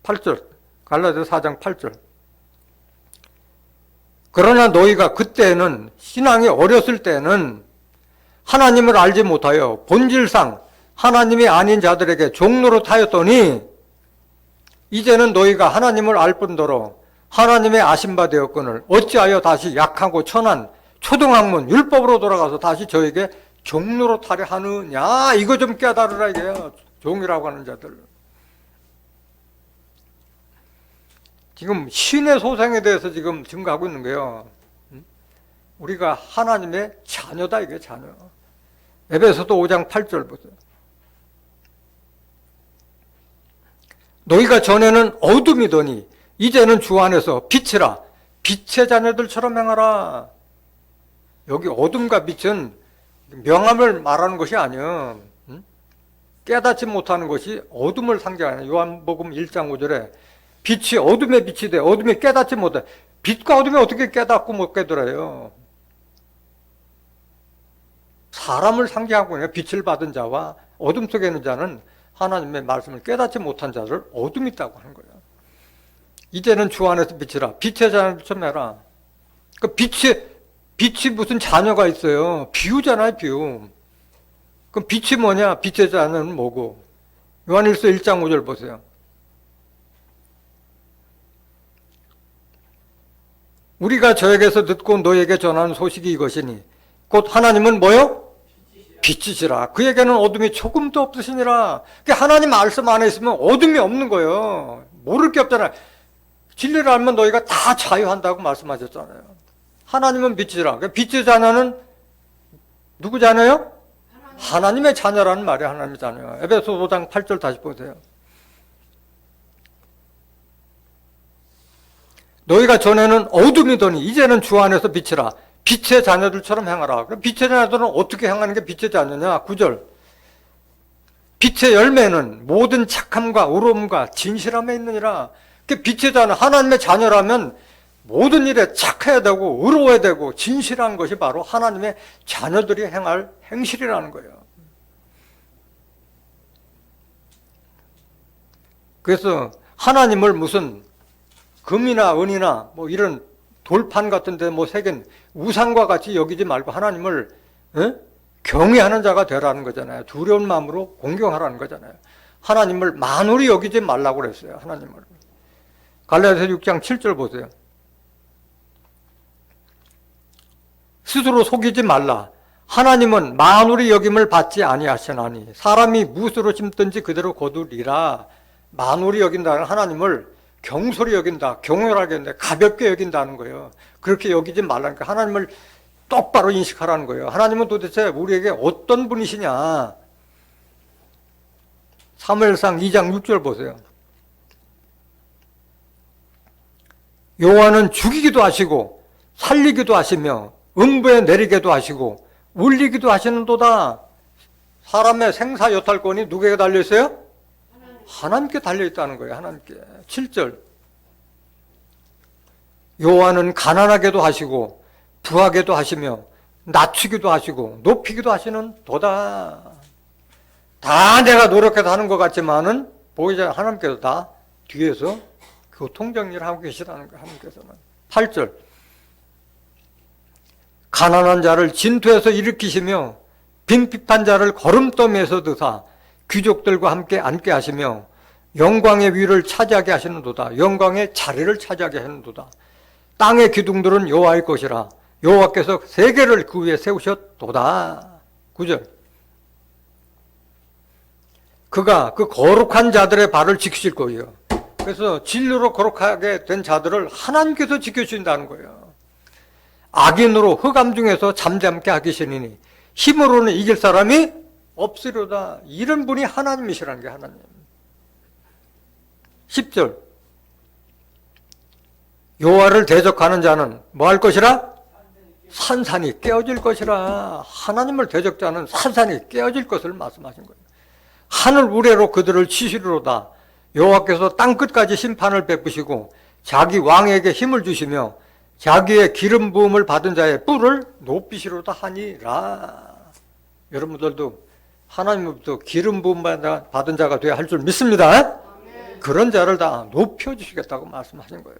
8절, 갈라디아서 4장 8절. 그러나 너희가 그때는, 신앙이 어렸을 때는 하나님을 알지 못하여 본질상 하나님이 아닌 자들에게 종노릇 하였더니 이제는 너희가 하나님을 알 뿐더러 하나님의 아신 바 되었거늘 어찌하여 다시 약하고 천한 초등학문 율법으로 돌아가서 다시 저에게 종노릇 하려 하느냐. 이거 좀 깨달으라 이게요. 종이라고 하는 자들. 지금 신의 소생에 대해서 지금 증거하고 있는 거예요. 우리가 하나님의 자녀다, 이게 자녀. 에베소서 5장 8절 보세요. 너희가 전에는 어둠이더니 이제는 주 안에서 빛이라. 빛의 자녀들처럼 행하라. 여기 어둠과 빛은 명함을 말하는 것이 아니에요. 깨닫지 못하는 것이 어둠을 상징하는, 요한복음 1장 5절에 빛이 어둠의 빛이 돼. 어둠이 깨닫지 못해. 빛과 어둠이 어떻게 깨닫고 못 깨달아요? 사람을 상징하고 있는 빛을 받은 자와 어둠 속에 있는 자는 하나님의 말씀을 깨닫지 못한 자를 어둠이 있다고 하는 거예요. 이제는 주 안에서 빛이라. 빛의 자녀처럼 해라. 그 빛이 무슨 자녀가 있어요? 비유잖아요, 비유. 그럼 빛이 뭐냐? 빛의 자녀는 뭐고? 요한일서 1장 5절 보세요. 우리가 저에게서 듣고 너에게 전하는 소식이 이것이니 곧 하나님은 뭐요? 빛이시라. 그에게는 어둠이 조금도 없으시니라. 하나님 말씀 안에 있으면 어둠이 없는 거예요. 모를 게 없잖아요. 진리를 알면 너희가 다 자유한다고 말씀하셨잖아요. 하나님은 빛이라. 빛의 자녀는 누구 자녀요? 하나님의 자녀라는 말이에요. 하나님의 자녀. 에베소 5장 8절 다시 보세요. 너희가 전에는 어둠이더니 이제는 주 안에서 빛이라. 빛의 자녀들처럼 행하라. 그럼 빛의 자녀들은 어떻게 행하는 게 빛의 자녀냐? 9절. 빛의 열매는 모든 착함과 의로움과 진실함에 있느니라. 빛의 자녀, 하나님의 자녀라면 모든 일에 착해야 되고 의로워야 되고 진실한 것이 바로 하나님의 자녀들이 행할 행실이라는 거예요. 그래서 하나님을 무슨 금이나 은이나 뭐 이런 돌판 같은 데 뭐 새긴 우상과 같이 여기지 말고 하나님을 경외하는 자가 되라는 거잖아요. 두려운 마음으로 공경하라는 거잖아요. 하나님을 만홀히 여기지 말라고 그랬어요. 하나님을. 갈라디아서 6장 7절 보세요. 스스로 속이지 말라. 하나님은 만홀히 여김을 받지 아니하시나니 사람이 무엇으로 심든지 그대로 거두리라. 만홀히 여긴다는 하나님을 경솔히 여긴다, 경솔하게 여긴다, 가볍게 여긴다는 거예요. 그렇게 여기지 말라니까 하나님을 똑바로 인식하라는 거예요. 하나님은 도대체 우리에게 어떤 분이시냐. 사무엘상 2장 6절 보세요. 여호와는 죽이기도 하시고 살리기도 하시며 음부에 내리게도 하시고 울리기도 하시는도다. 사람의 생사 여탈권이 누구에게 달려있어요? 하나님께 달려있다는 거예요. 하나님께. 7절. 여호와는 가난하게도 하시고 부하게도 하시며 낮추기도 하시고 높이기도 하시는 도다. 다 내가 노력해서 하는 것 같지만은 보이자 하나님께서 다 뒤에서 그 통정일을 하고 계시다는 거예요. 하나님께서는. 8절. 가난한 자를 진토에서 일으키시며 빈핍한 자를 거름더미에서 드사 귀족들과 함께 앉게 하시며 영광의 위를 차지하게 하시는도다. 영광의 자리를 차지하게 하는도다. 땅의 기둥들은 여호와의 것이라. 여호와께서 세계를 그 위에 세우셨도다. 9절. 그가 그 거룩한 자들의 발을 지키실 거예요. 그래서 진리로 거룩하게 된 자들을 하나님께서 지켜주신다는 거예요. 악인으로 흑암 중에서 잠잠케 하시니니 힘으로는 이길 사람이 없으려다. 이런 분이 하나님이시라는 게 하나님. 10절. 여호와를 대적하는 자는 뭐 할 것이라? 산산이 깨어질 것이라. 하나님을 대적자는 산산이 깨어질 것을 말씀하신 거예요. 하늘 우레로 그들을 치시리로다. 여호와께서 땅끝까지 심판을 베푸시고 자기 왕에게 힘을 주시며 자기의 기름 부음을 받은 자의 뿔을 높이시로다 하니라. 여러분들도 하나님으로부터 기름 부음 받은 자가 되어야 할 줄 믿습니다. 그런 자를 다 높여주시겠다고 말씀하신 거예요.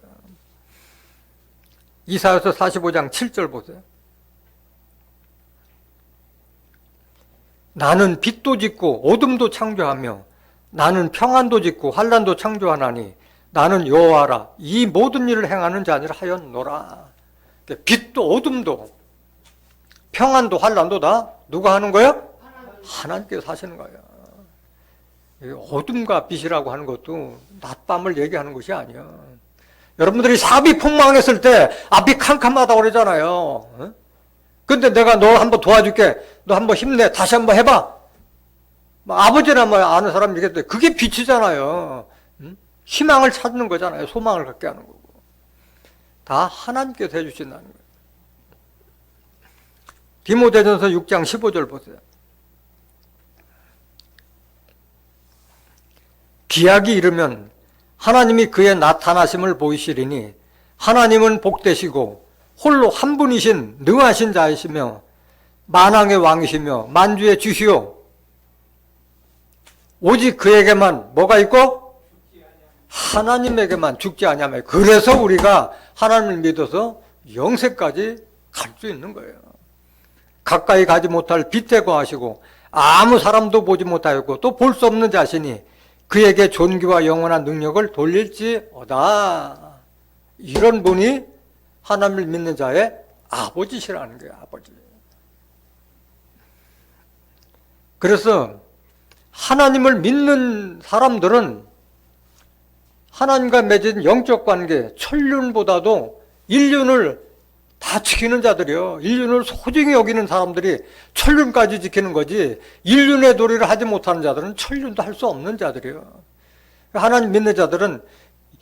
이사야서 45장 7절 보세요. 나는 빛도 짓고 어둠도 창조하며 나는 평안도 짓고 환난도 창조하나니 나는 여호와라. 이 모든 일을 행하는 자니라 하였노라. 빛도 어둠도 평안도 환난도 다 누가 하는 거예요? 하나님께서 하시는 거예요. 어둠과 빛이라고 하는 것도 낮밤을 얘기하는 것이 아니에요. 여러분들이 삽이 폭망했을 때 앞이 캄캄하다고 그러잖아요. 근데 내가 너 한번 도와줄게. 너 한번 힘내. 다시 한번 해봐. 아버지나 뭐 아는 사람 얘기했더니 그게 빛이잖아요. 희망을 찾는 거잖아요. 소망을 갖게 하는 거고. 다 하나님께서 해주신다는 거예요. 디모데전서 6장 15절 보세요. 기약이 이르면 하나님이 그의 나타나심을 보이시리니 하나님은 복되시고 홀로 한 분이신 능하신 자이시며 만왕의 왕이시며 만주의 주시오. 오직 그에게만 뭐가 있고? 하나님에게만 죽지 아니하며. 그래서 우리가 하나님을 믿어서 영생까지 갈 수 있는 거예요. 가까이 가지 못할 빛에 거하시고 아무 사람도 보지 못하였고 또 볼 수 없는 자신이 그에게 존귀와 영원한 능력을 돌릴지어다. 이런 분이 하나님을 믿는 자의 아버지시라는 거예요. 아버지. 그래서 하나님을 믿는 사람들은 하나님과 맺은 영적 관계, 천륜보다도 인륜을 다 지키는 자들이요. 인륜을 소중히 여기는 사람들이 천륜까지 지키는 거지, 인륜의 도리를 하지 못하는 자들은 천륜도 할 수 없는 자들이요. 하나님 믿는 자들은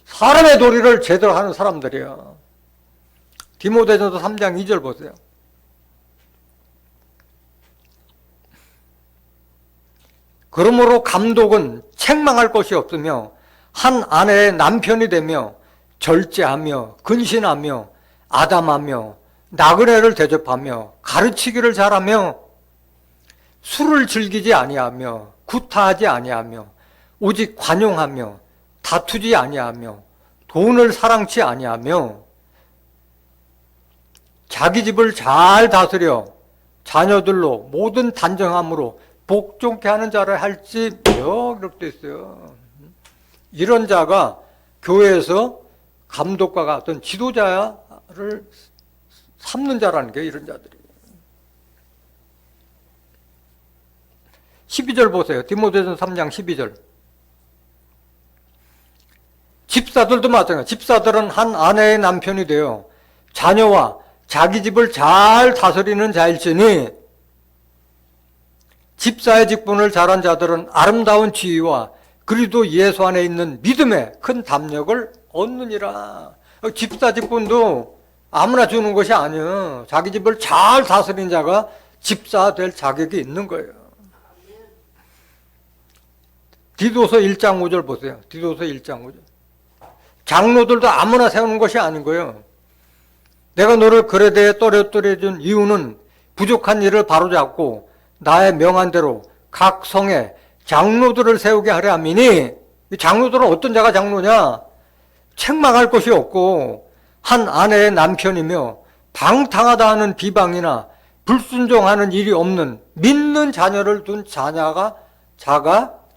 사람의 도리를 제대로 하는 사람들이야. 디모데전서 3장 2절 보세요. 그러므로 감독은 책망할 것이 없으며 한 아내의 남편이 되며 절제하며 근신하며 아담하며 나그네를 대접하며 가르치기를 잘하며 술을 즐기지 아니하며 구타하지 아니하며 오직 관용하며 다투지 아니하며 돈을 사랑치 아니하며 자기 집을 잘 다스려 자녀들로 모든 단정함으로 복종케 하는 자를 할지며 이렇게 돼 있어요. 이런 자가 교회에서 감독과 어떤 지도자를 삼는 자라는 게 이런 자들이에요. 12절 보세요. 디모데전서 3장 12절. 집사들도 마찬가지예요. 집사들은 한 아내의 남편이 되어 자녀와 자기 집을 잘 다스리는 자일지니 집사의 직분을 잘한 자들은 아름다운 지위와 그리스도 예수 안에 있는 믿음에 큰 담력을 얻느니라. 집사 직분도 아무나 주는 것이 아니에요. 자기 집을 잘 다스린 자가 집사 될 자격이 있는 거예요. 디도서 1장 5절 보세요. 디도서 1장 5절. 장로들도 아무나 세우는 것이 아닌 거예요. 내가 너를 그레데에 떨어뜨려준 이유는 부족한 일을 바로잡고 나의 명한대로 각 성에 장로들을 세우게 하려 함이니, 이 장로들은 어떤 자가 장로냐? 책망할 것이 없고 한 아내의 남편이며 방탕하다 하는 비방이나 불순종하는 일이 없는 믿는 자녀를 둔 자가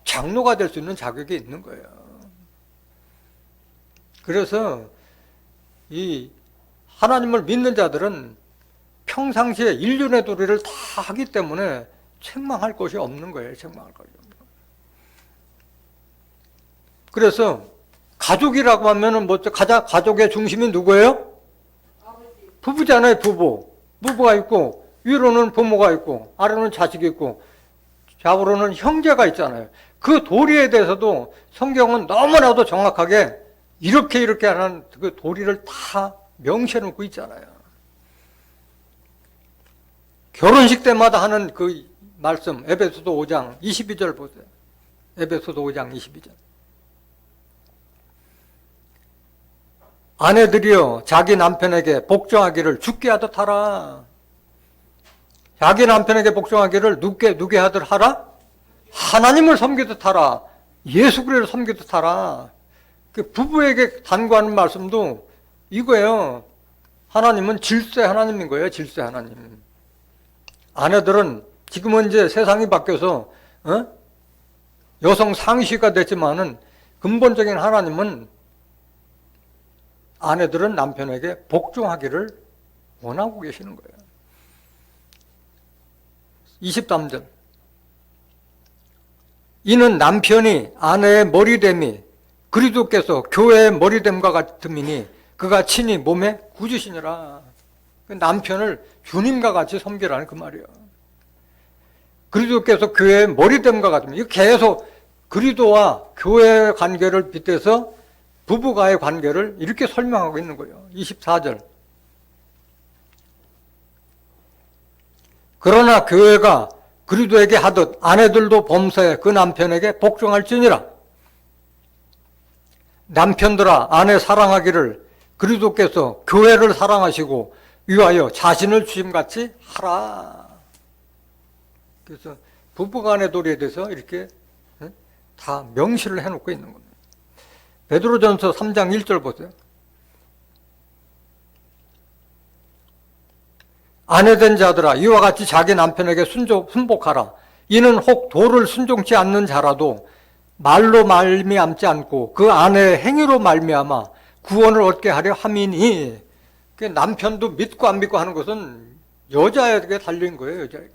장로가 될 수 있는 자격이 있는 거예요. 그래서 이 하나님을 믿는 자들은 평상시에 인륜의 도리를 다 하기 때문에 책망할 것이 없는 거예요. 책망할 것이 없는 거예요. 그래서 가족이라고 하면은 가족의 중심이 누구예요? 부부잖아요. 부부가 있고 위로는 부모가 있고 아래로는 자식이 있고 좌우로는 형제가 있잖아요. 그 도리에 대해서도 성경은 너무나도 정확하게 이렇게 하는 그 도리를 다 명시해 놓고 있잖아요. 결혼식 때마다 하는 그 말씀, 에베소서 5장 22절 보세요. 에베소서 5장 22절. 아내들이여 자기 남편에게 복종하기를 주께 하듯 하라. 자기 남편에게 복종하기를 누게 하듯 하라? 하나님을 섬기듯 하라. 예수 그리스도를 섬기듯 하라. 그 부부에게 단고하는 말씀도 이거예요. 하나님은 질서 하나님인 거예요. 질서 하나님. 아내들은 지금은 이제 세상이 바뀌어서 여성 상시가 됐지만은 근본적인 하나님은 아내들은 남편에게 복종하기를 원하고 계시는 거예요. 23절. 이는 남편이 아내의 머리됨이 그리스도께서 교회의 머리됨과 같음이니 그가 친히 몸에 구주시니라. 남편을 주님과 같이 섬기라는 그 말이에요. 그리스도께서 교회의 머리됨과 같으면 이거 계속 그리스도와 교회의 관계를 빗대서 부부가의 관계를 이렇게 설명하고 있는 거예요. 24절. 그러나 교회가 그리스도에게 하듯 아내들도 범사에 그 남편에게 복종할지니라. 남편들아 아내 사랑하기를 그리스도께서 교회를 사랑하시고 위하여 자신을 주심같이 하라. 그래서 부부간의 도리에 대해서 이렇게 다 명시를 해놓고 있는 겁니다. 베드로전서 3장 1절 보세요. 아내된 자들아 이와 같이 자기 남편에게 순복하라. 이는 혹 도를 순종치 않는 자라도 말로 말미암지 않고 그 아내의 행위로 말미암아 구원을 얻게 하려 함이니. 남편도 믿고 안 믿고 하는 것은 여자에게 달린 거예요. 여자에게.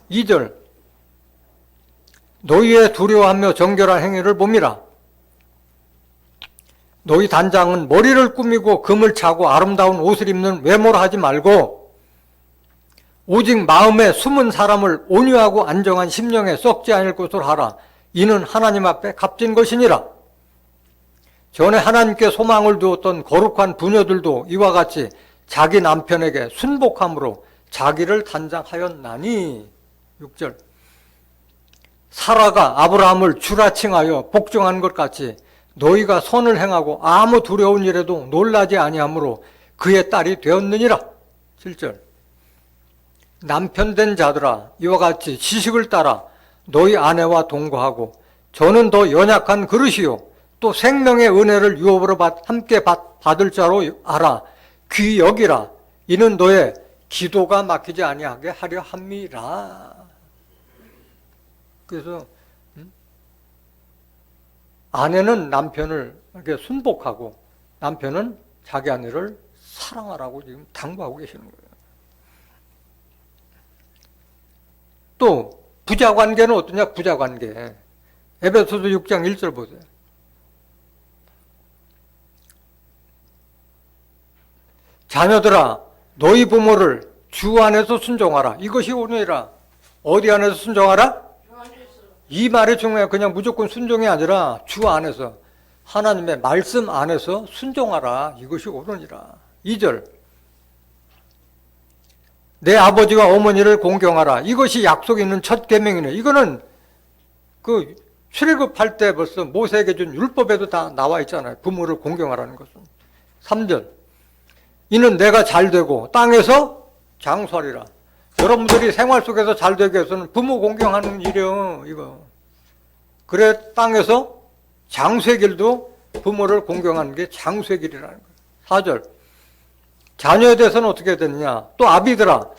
2절. 너희의 두려워하며 정결한 행위를 봄이라. 너희 단장은 머리를 꾸미고 금을 차고 아름다운 옷을 입는 외모로 하지 말고 오직 마음에 숨은 사람을 온유하고 안정한 심령에 썩지 않을 것으로 하라. 이는 하나님 앞에 값진 것이니라. 전에 하나님께 소망을 두었던 거룩한 부녀들도 이와 같이 자기 남편에게 순복함으로 자기를 단장하였나니. 6절. 사라가 아브라함을 주라칭하여 복종한 것 같이 너희가 선을 행하고 아무 두려운 일에도 놀라지 아니하므로 그의 딸이 되었느니라. 7절. 남편된 자들아, 이와 같이 지식을 따라 너희 아내와 동거하고 저는 더 연약한 그릇이요 또 생명의 은혜를 유업으로 함께 받을 자로 알아. 귀 여기라. 이는 너의 기도가 막히지 아니하게 하려 함이라. 그래서 아내는 남편을 이렇게 순복하고 남편은 자기 아내를 사랑하라고 지금 당부하고 계시는 거예요. 또 부자 관계는 어떠냐? 부자 관계. 에베소서 6장 1절 보세요. 자녀들아 너희 부모를 주 안에서 순종하라. 이것이 오늘이라. 어디 안에서 순종하라? 이 말이 중요해요. 그냥 무조건 순종이 아니라 주 안에서 하나님의 말씀 안에서 순종하라. 이것이 옳으니라. 2절. 내 아버지와 어머니를 공경하라. 이것이 약속 있는 첫 계명이네. 이거는 그 출애굽할 때 벌써 모세에게 준 율법에도 다 나와 있잖아요. 부모를 공경하라는 것은. 3절. 이는 내가 잘되고 땅에서 장수하리라. 여러분들이 생활 속에서 잘되기 위해서는 부모 공경하는 일이요. 이거. 그래 땅에서 장수의 길도 부모를 공경하는 게 장수의 길이라는 거예요. 4절. 자녀에 대해서는 어떻게 되느냐. 또 아비들아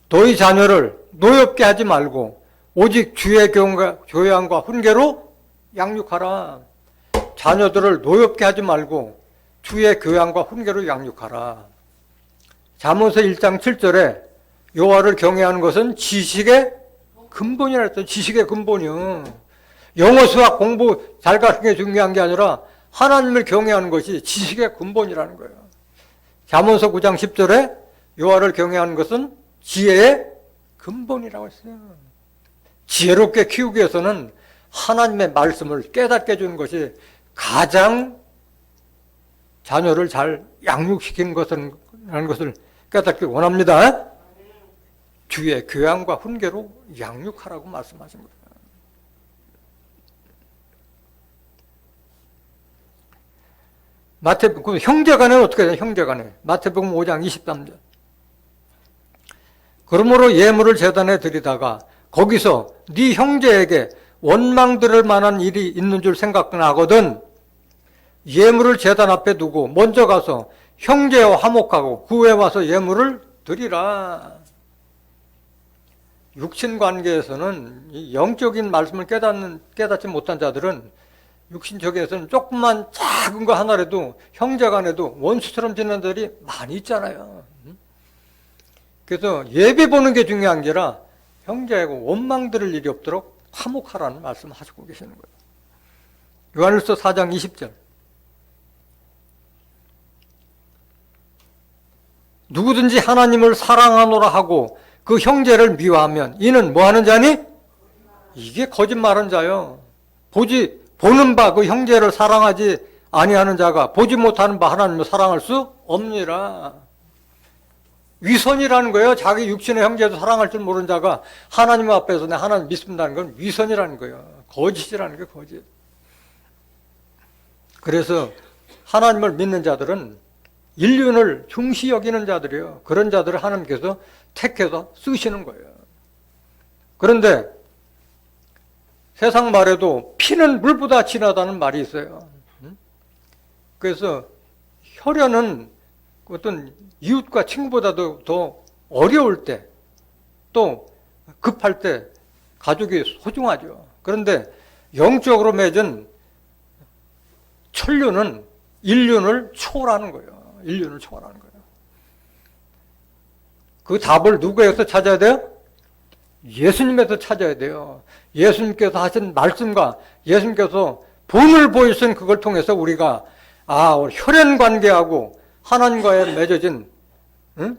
너희 자녀를 노엽게 하지 말고 오직 주의 교양과 훈계로 양육하라. 자녀들을 노엽게 하지 말고 주의 교양과 훈계로 양육하라. 잠언서 1장 7절에 여호와를 경외하는 것은 지식의 근본이라 했어요. 지식의 근본이요. 영어 수학 공부 잘 가르치는 게 중요한 게 아니라 하나님을 경외하는 것이 지식의 근본이라는 거예요. 잠언서 9장 10절에 여호와를 경외하는 것은 지혜의 근본이라고 했어요. 지혜롭게 키우기 위해서는 하나님의 말씀을 깨닫게 해주는 것이 가장 자녀를 잘 양육시키는 것이라는 것을 깨닫기 원합니다. 주의 교양과 훈계로 양육하라고 말씀하신 거예요. 마태복음 형제간에 어떻게 돼요? 형제간에 마태복음 5장 23절. 그러므로 예물을 제단에 드리다가 거기서 네 형제에게 원망 들을 만한 일이 있는 줄 생각나거든 예물을 제단 앞에 두고 먼저 가서 형제와 화목하고 그 후에 와서 예물을 드리라. 육신 관계에서는 이 영적인 말씀을 깨닫지 못한 자들은 육신적에서는 조금만 작은 거 하나라도 형제간에도 원수처럼 지내는 자들이 많이 있잖아요. 그래서 예배 보는 게 중요한 게 아니라 형제하고 원망 들을 일이 없도록 화목하라는 말씀을 하시고 계시는 거예요. 요한일서 4장 20절. 누구든지 하나님을 사랑하노라 하고 그 형제를 미워하면 이는 뭐 하는 자니? 이게 거짓말하는 자요. 보는 바 그 형제를 사랑하지 아니하는 자가 보지 못하는 바 하나님을 사랑할 수 없느니라. 위선이라는 거예요. 자기 육신의 형제도 사랑할 줄 모르는 자가 하나님 앞에서 내 하나님 믿습니다는 건 위선이라는 거예요. 거짓이라는 게 거짓. 그래서 하나님을 믿는 자들은 인륜을 중시 여기는 자들이에요. 그런 자들을 하나님께서 택해서 쓰시는 거예요. 그런데 세상 말에도 피는 물보다 진하다는 말이 있어요. 그래서 혈연은 어떤 이웃과 친구보다도 더 어려울 때, 또 급할 때 가족이 소중하죠. 그런데 영적으로 맺은 천륜은 인륜을 초월하는 거예요. 인륜을 초월하는 거예요. 그 답을 누구에서 찾아야 돼요? 예수님에서 찾아야 돼요. 예수님께서 하신 말씀과 예수님께서 본을 보이신 그걸 통해서 우리가 혈연 관계하고 하나님과의 맺어진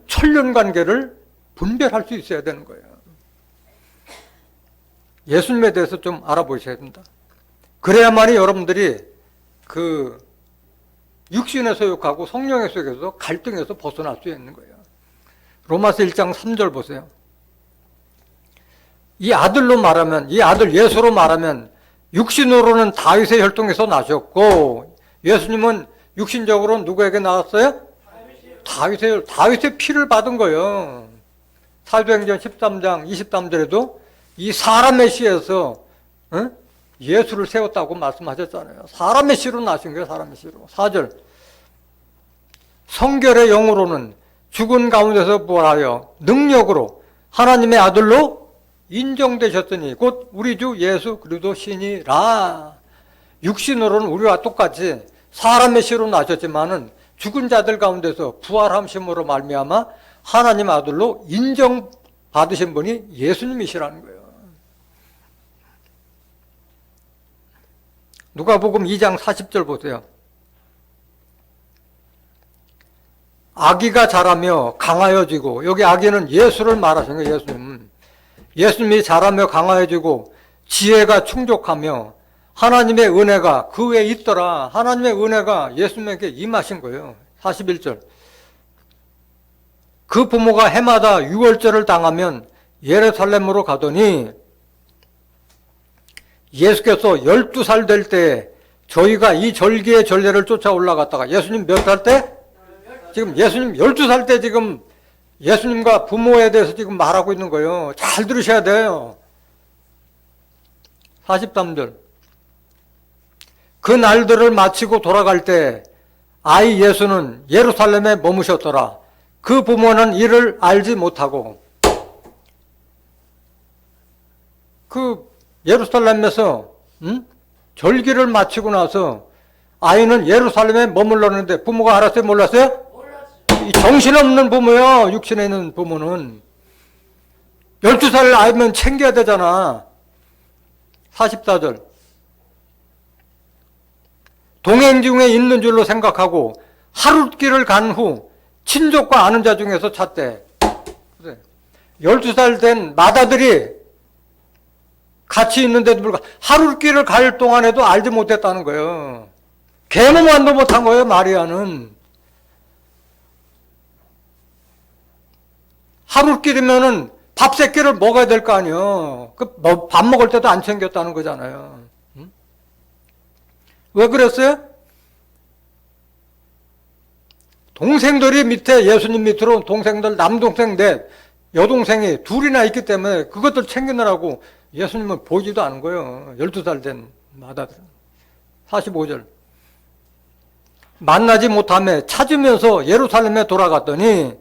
천륜 관계를 분별할 수 있어야 되는 거예요. 예수님에 대해서 좀 알아보셔야 됩니다. 그래야만이 여러분들이 그 육신의 소욕하고 성령의 소욕에서 갈등에서 벗어날 수 있는 거예요. 로마서 1장 3절 보세요. 이 아들로 말하면, 이 아들 예수로 말하면 육신으로는 다윗의 혈통에서 나셨고, 예수님은 육신적으로는 누구에게 나왔어요? 다윗의 피를 받은 거예요. 사도행전 13장 23절에도 이 사람의 씨에서 예수를 세웠다고 말씀하셨잖아요. 사람의 씨로 나신 거예요. 사람의 씨로. 4절 성결의 영으로는 죽은 가운데서 부활하여 능력으로 하나님의 아들로 인정되셨으니 곧 우리 주 예수 그리스도 신이라. 육신으로는 우리와 똑같이 사람의 씨로 나셨지만은 죽은 자들 가운데서 부활하심으로 말미암아 하나님 아들로 인정받으신 분이 예수님이시라는 거예요. 누가복음 2장 40절 보세요. 아기가 자라며 강하여지고, 여기 아기는 예수를 말하시는 거예요. 예수님이 자라며 강하여지고 지혜가 충족하며 하나님의 은혜가 그 위에 있더라. 하나님의 은혜가 예수님에게 임하신 거예요. 41절 그 부모가 해마다 유월절을 당하면 예루살렘으로 가더니 예수께서 12살 될 때 저희가 이 절기의 전례를 쫓아 올라갔다가, 예수님 몇 살 때? 지금 예수님 12살 때 지금 예수님과 부모에 대해서 지금 말하고 있는 거예요. 잘 들으셔야 돼요. 43절 그 날들을 마치고 돌아갈 때 아이 예수는 예루살렘에 머무셨더라. 그 부모는 이를 알지 못하고, 그 예루살렘에서 절기를 마치고 나서 아이는 예루살렘에 머물렀는데 부모가 알았어요? 몰랐어요? 이 정신없는 부모요. 육신에 있는 부모는 12살 아이면 챙겨야 되잖아. 44절 동행 중에 있는 줄로 생각하고 하룻길을 간 후 친족과 아는 자 중에서 찾되, 12살 된 맏아들이 같이 있는데도 불구하고 하룻길을 갈 동안에도 알지 못했다는 거예요. 개몽만도 못한 거예요. 마리아는. 하룻길이면은 밥 세 끼를 먹어야 될 거 아니에요. 밥 먹을 때도 안 챙겼다는 거잖아요. 왜 그랬어요? 동생들이 밑에, 예수님 밑으로 동생들, 남동생 넷, 여동생이 둘이나 있기 때문에 그것들 챙기느라고 예수님은 보지도 않은 거예요. 12살 된 맏아들. 45절 만나지 못하며 찾으면서 예루살렘에 돌아갔더니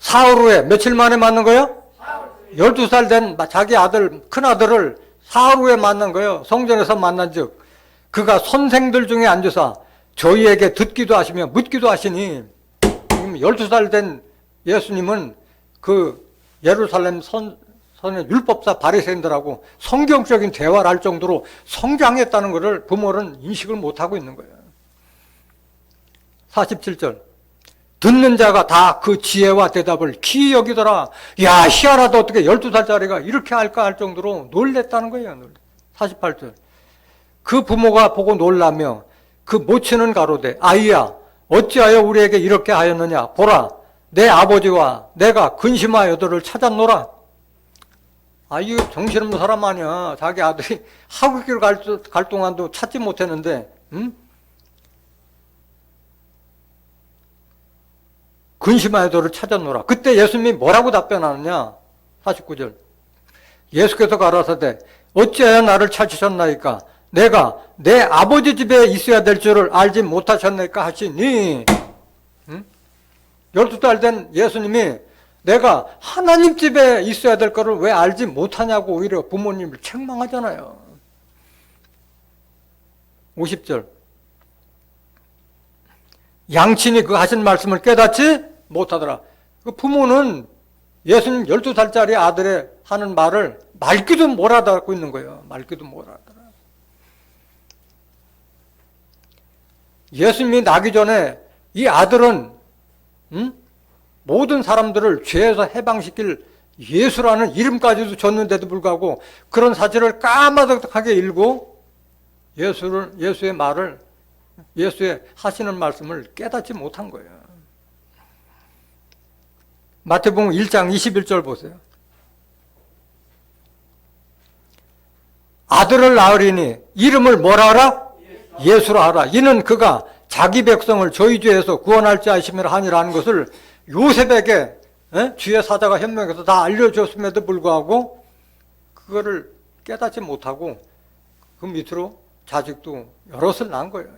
사흘 후에, 며칠 만에 만난 거예요? 12살 된 자기 아들, 큰아들을 사흘 후에 만난 거예요. 성전에서 만난 즉 그가 선생들 중에 앉으사 저희에게 듣기도 하시며 묻기도 하시니, 지금 12살 된 예수님은 그 예루살렘 선의 율법사 바리새인들하고 성경적인 대화를 할 정도로 성장했다는 것을 부모는 인식을 못하고 있는 거예요. 47절 듣는 자가 다 그 지혜와 대답을 기이 여기더라. 야, 희한하다. 어떻게 12살짜리가 이렇게 할까 할 정도로 놀랬다는 거예요. 48절 그 부모가 보고 놀라며 그 모친은 가로되 아이야 어찌하여 우리에게 이렇게 하였느냐. 보라 내 아버지와 내가 근심하여 너를 찾았노라. 아이 정신없는 사람 아니야. 자기 아들이 하굣길 갈 동안도 찾지 못했는데 근심하여 너를 찾았노라. 그때 예수님이 뭐라고 답변하느냐. 49절 예수께서 가라사대 어찌하여 나를 찾으셨나이까. 내가 내 아버지 집에 있어야 될 줄을 알지 못하셨나이까 하시니, 12살 된 예수님이 내가 하나님 집에 있어야 될 거를 왜 알지 못하냐고 오히려 부모님을 책망하잖아요. 50절 양친이 그 하신 말씀을 깨닫지 못하더라. 그 부모는 예수님 12살짜리 아들의 하는 말을 말귀도 못 알아듣고 있는 거예요. 말귀도 못 알아들어. 예수님이 나기 전에 이 아들은 모든 사람들을 죄에서 해방시킬 예수라는 이름까지도 줬는데도 불구하고 그런 사실을 까마득하게 읽고 예수의 말을 예수의 하시는 말씀을 깨닫지 못한 거예요. 마태복음 1장 21절 보세요. 아들을 낳으리니 이름을 뭐라 하라? 예수라 하라. 이는 그가 자기 백성을 저희 죄에서 구원할지 아심이라 하니라는 것을 요셉에게 주의 사자가 현명해서 다 알려줬음에도 불구하고 그거를 깨닫지 못하고 그 밑으로 자식도 여럿을 낳은 거예요.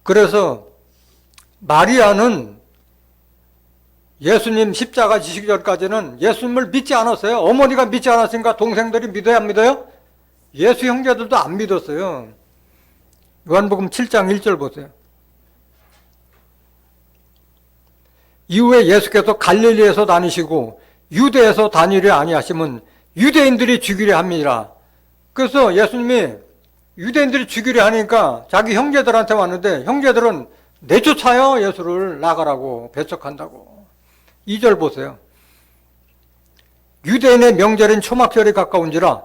그래서 마리아는 예수님 십자가 지시기 전까지는 예수님을 믿지 않았어요. 어머니가 믿지 않았으니까 동생들이 믿어야 안 믿어요? 예수 형제들도 안 믿었어요. 요한복음 7장 1절 보세요. 이후에 예수께서 갈릴리에서 다니시고 유대에서 다니려 아니하심은 유대인들이 죽이려 함이라. 그래서 예수님이 유대인들이 죽이려 하니까 자기 형제들한테 왔는데 형제들은 내쫓아요. 예수를 나가라고 배척한다고. 2절 보세요. 유대인의 명절인 초막절이 가까운지라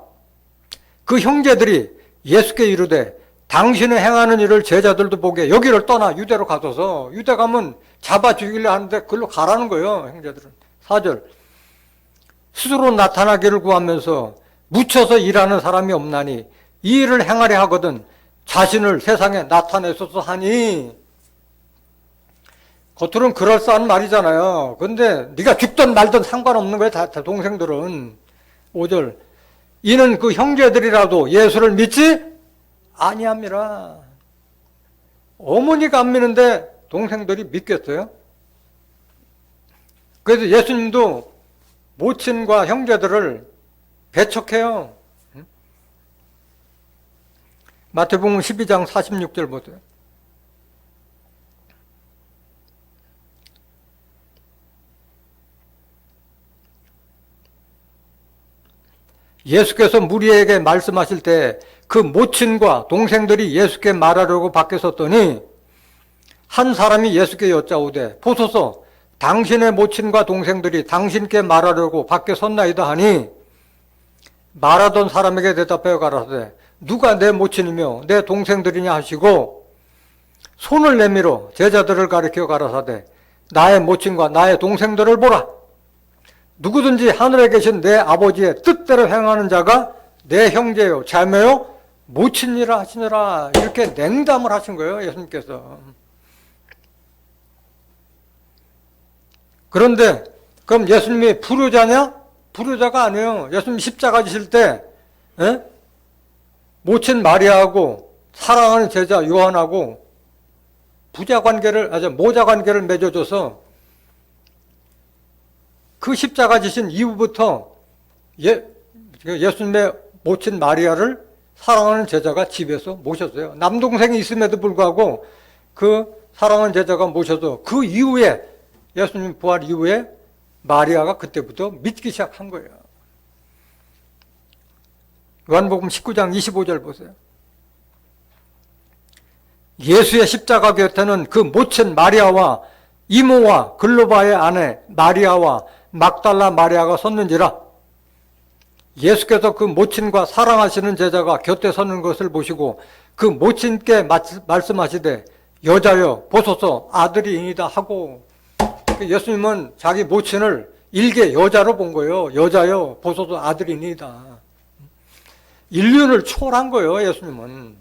그 형제들이 예수께 이르되 당신의 행하는 일을 제자들도 보게 여기를 떠나 유대로 가둬서 유대 가면 잡아 죽이려 하는데 그걸로 가라는 거예요. 형제들은. 4절 스스로 나타나기를 구하면서 묻혀서 일하는 사람이 없나니 이 일을 행하려 하거든 자신을 세상에 나타내소서 하니. 겉으로는 그럴싸한 말이잖아요. 근데 네가 죽든 말든 상관없는 거예요. 다 동생들은. 5절 이는 그 형제들이라도 예수를 믿지 아니함이라. 어머니가 안 믿는데 동생들이 믿겠어요? 그래서 예수님도 모친과 형제들을 배척해요. 마태복음 12장 46절 보세요. 예수께서 무리에게 말씀하실 때 그 모친과 동생들이 예수께 말하려고 밖에 섰더니 한 사람이 예수께 여짜오되 보소서 당신의 모친과 동생들이 당신께 말하려고 밖에 섰나이다 하니 말하던 사람에게 대답하여 가라사대 누가 내 모친이며 내 동생들이냐 하시고 손을 내밀어 제자들을 가리켜 가라사대 나의 모친과 나의 동생들을 보라. 누구든지 하늘에 계신 내 아버지의 뜻대로 행하는 자가 내 형제요 자매요 모친이라 하시느라. 이렇게 냉담을 하신 거예요. 예수님께서. 그런데 그럼 예수님이 불효자냐? 불효자가 아니에요. 예수님 십자가 지실 때 모친 마리아하고 사랑하는 제자 요한하고 모자 관계를 맺어줘서 그 십자가 지신 이후부터 예수님의 모친 마리아를 사랑하는 제자가 집에서 모셨어요. 남동생이 있음에도 불구하고 그 사랑하는 제자가 모셔서 그 이후에 예수님 부활 이후에 마리아가 그때부터 믿기 시작한 거예요. 요한복음 19장 25절 보세요. 예수의 십자가 곁에는 그 모친 마리아와 이모와 글로바의 아내 마리아와 막달라 마리아가 섰는지라. 예수께서 그 모친과 사랑하시는 제자가 곁에 서는 것을 보시고 그 모친께 말씀하시되 여자여 보소서 아들이니이다 하고. 예수님은 자기 모친을 일개 여자로 본 거예요. 여자여 보소서 아들이니이다. 인륜을 초월한 거예요. 예수님은.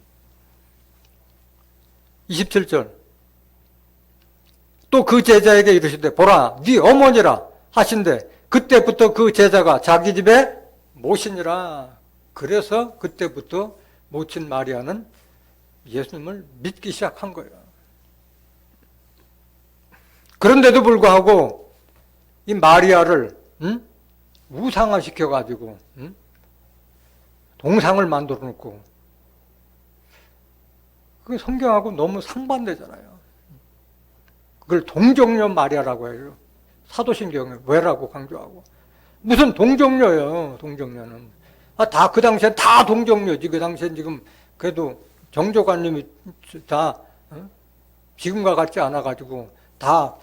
27절 또 그 제자에게 이르시되 보라 네 어머니라 하신대 그때부터 그 제자가 자기 집에 모시니라. 그래서 그때부터 모친 마리아는 예수님을 믿기 시작한 거예요. 그런데도 불구하고 이 마리아를 우상화시켜가지고 동상을 만들어 놓고 그게 성경하고 너무 상반되잖아요. 그걸 동정녀 마리아라고 해요. 사도신경에 왜라고 강조하고. 무슨 동정녀예요. 동정녀는. 다 그 당시엔 다 동정녀지. 그 당시엔 지금 그래도 정조관님이 다 지금과 같지 않아가지고 다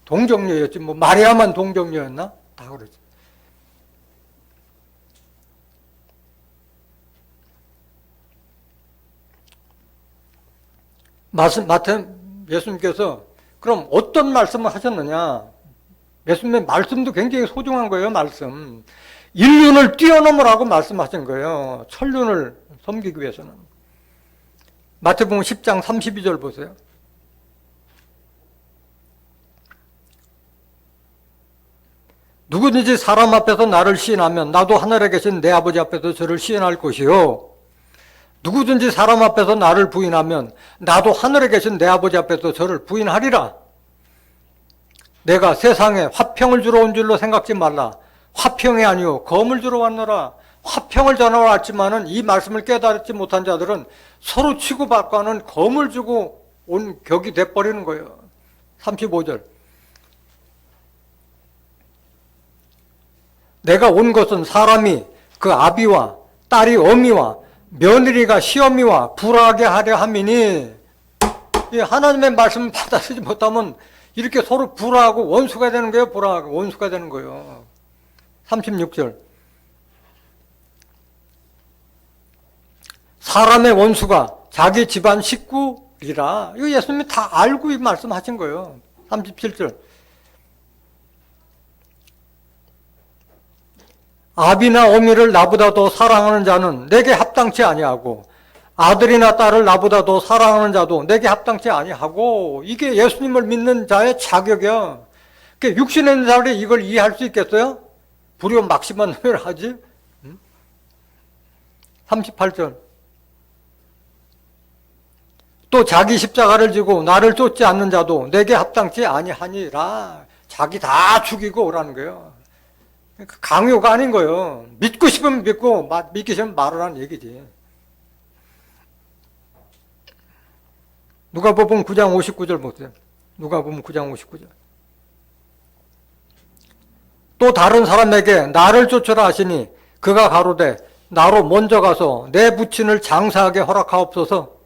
동정녀였지. 뭐 마리아만 동정녀였나? 다 그러지. 예수님께서 그럼 어떤 말씀을 하셨느냐? 예수님의 말씀도 굉장히 소중한 거예요, 말씀. 인륜을 뛰어넘으라고 말씀하신 거예요. 천륜을 섬기기 위해서는. 마태복음 10장 32절 보세요. 누구든지 사람 앞에서 나를 시인하면 나도 하늘에 계신 내 아버지 앞에서 저를 시인할 것이요. 누구든지 사람 앞에서 나를 부인하면 나도 하늘에 계신 내 아버지 앞에서 저를 부인하리라. 내가 세상에 화평을 주러 온 줄로 생각지 말라. 화평이 아니요 검을 주러 왔노라. 화평을 전하러 왔지만은 이 말씀을 깨달지 못한 자들은 서로 치고받고 하는 검을 주고 온 격이 돼버리는 거예요. 35절. 내가 온 것은 사람이 그 아비와 딸이 어미와 며느리가 시어미와 불화하게 하려 함이니, 하나님의 말씀을 받아들이지 못하면 이렇게 서로 불화하고 원수가 되는 거예요. 불화하고 원수가 되는 거예요. 36절. 사람의 원수가 자기 집안 식구이라. 이거 예수님이 다 알고 이 말씀하신 거예요. 37절. 아비나 어미를 나보다 더 사랑하는 자는 내게 합당치 아니하고 아들이나 딸을 나보다 더 사랑하는 자도 내게 합당치 아니하고. 이게 예수님을 믿는 자의 자격이야. 육신에 있는 사람이 이걸 이해할 수 있겠어요? 불효 막심한 놈을 하지? 38절. 또 자기 십자가를 지고 나를 쫓지 않는 자도 내게 합당치 아니하니라. 자기 다 죽이고 오라는 거예요. 강요가 아닌 거예요. 믿고 싶으면 믿고 믿기 싫으면 말하라는 얘기지. 누가복음 9장 59절 보세요. 누가복음 9장 59절. 또 다른 사람에게 나를 쫓으라 하시니 그가 가로되 나로 먼저 가서 내 부친을 장사하게 허락하옵소서.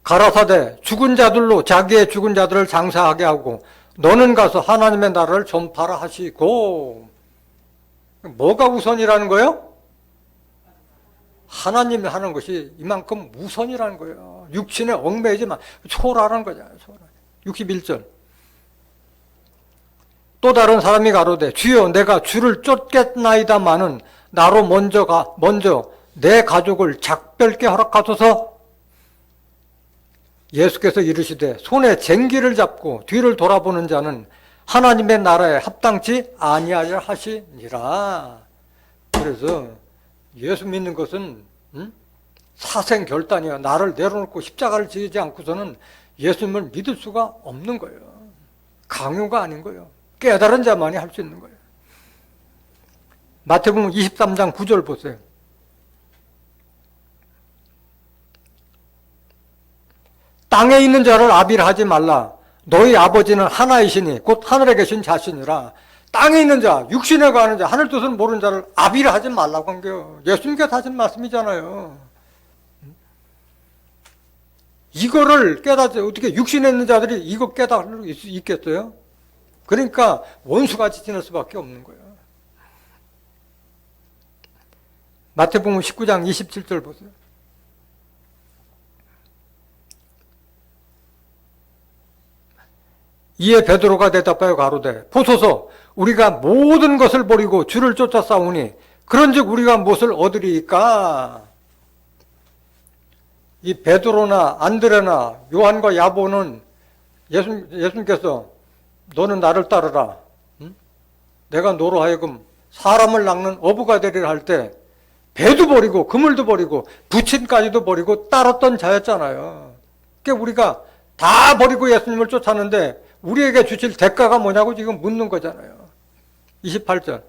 가라사대 죽은 자들로 자기의 죽은 자들을 장사하게 하고 너는 가서 하나님의 나라를 전파라 하시고. 뭐가 우선이라는 거예요? 하나님이 하는 것이 이만큼 우선이라는 거예요. 육신에 얽매이지만 초라하는 거잖아요. 초라. 61절. 또 다른 사람이 가로되 주여 내가 주를 쫓겠나이다마는 나로 먼저 내 가족을 작별케 허락하소서. 예수께서 이르시되 손에 쟁기를 잡고 뒤를 돌아보는 자는 하나님의 나라에 합당치 아니하리라 하시니라. 그래서 예수 믿는 것은 사생결단이야. 나를 내려놓고 십자가를 지지 않고서는 예수님을 믿을 수가 없는 거예요. 강요가 아닌 거예요. 깨달은 자만이 할 수 있는 거예요. 마태복음 23장 9절 보세요. 땅에 있는 자를 아비라 하지 말라. 너희 아버지는 하나이시니 곧 하늘에 계신 자신이라. 땅에 있는 자, 육신에 가는 자, 하늘 뜻을 모르는 자를 아비라 하지 말라고 한 거예요. 예수님께서 하신 말씀이잖아요. 이거를 깨닫지 어떻게 육신에 있는 자들이 이거 깨달을 수 있겠어요? 그러니까 원수같이 지낼 수밖에 없는 거예요. 마태복음 19장 27절 보세요. 이에 베드로가 대답하여 가로되 보소서 우리가 모든 것을 버리고 주를 쫓아 싸우니 그런즉 우리가 무엇을 얻으리이까. 이 베드로나 안드레나 요한과 야고보는 예수님께서 너는 나를 따르라. 내가 너로 하여금 사람을 낚는 어부가 되리라 할 때 배도 버리고 그물도 버리고 부친까지도 버리고 따랐던 자였잖아요. 그러니까 우리가 다 버리고 예수님을 쫓았는데 우리에게 주실 대가가 뭐냐고 지금 묻는 거잖아요. 28절.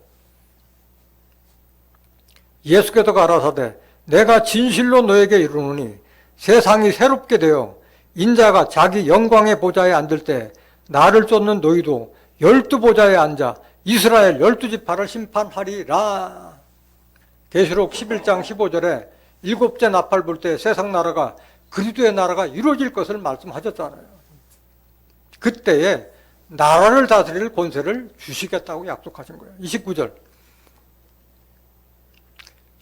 예수께서 가라사대 내가 진실로 너에게 이르노니 세상이 새롭게 되어 인자가 자기 영광의 보좌에 앉을 때 나를 쫓는 너희도 12보좌에 앉아 이스라엘 12지파를 심판하리라. 계시록 11장 15절에 일곱째 나팔 불 때 세상 나라가 그리스도의 나라가 이루어질 것을 말씀하셨잖아요. 그때에 나라를 다스릴 권세를 주시겠다고 약속하신 거예요. 29절.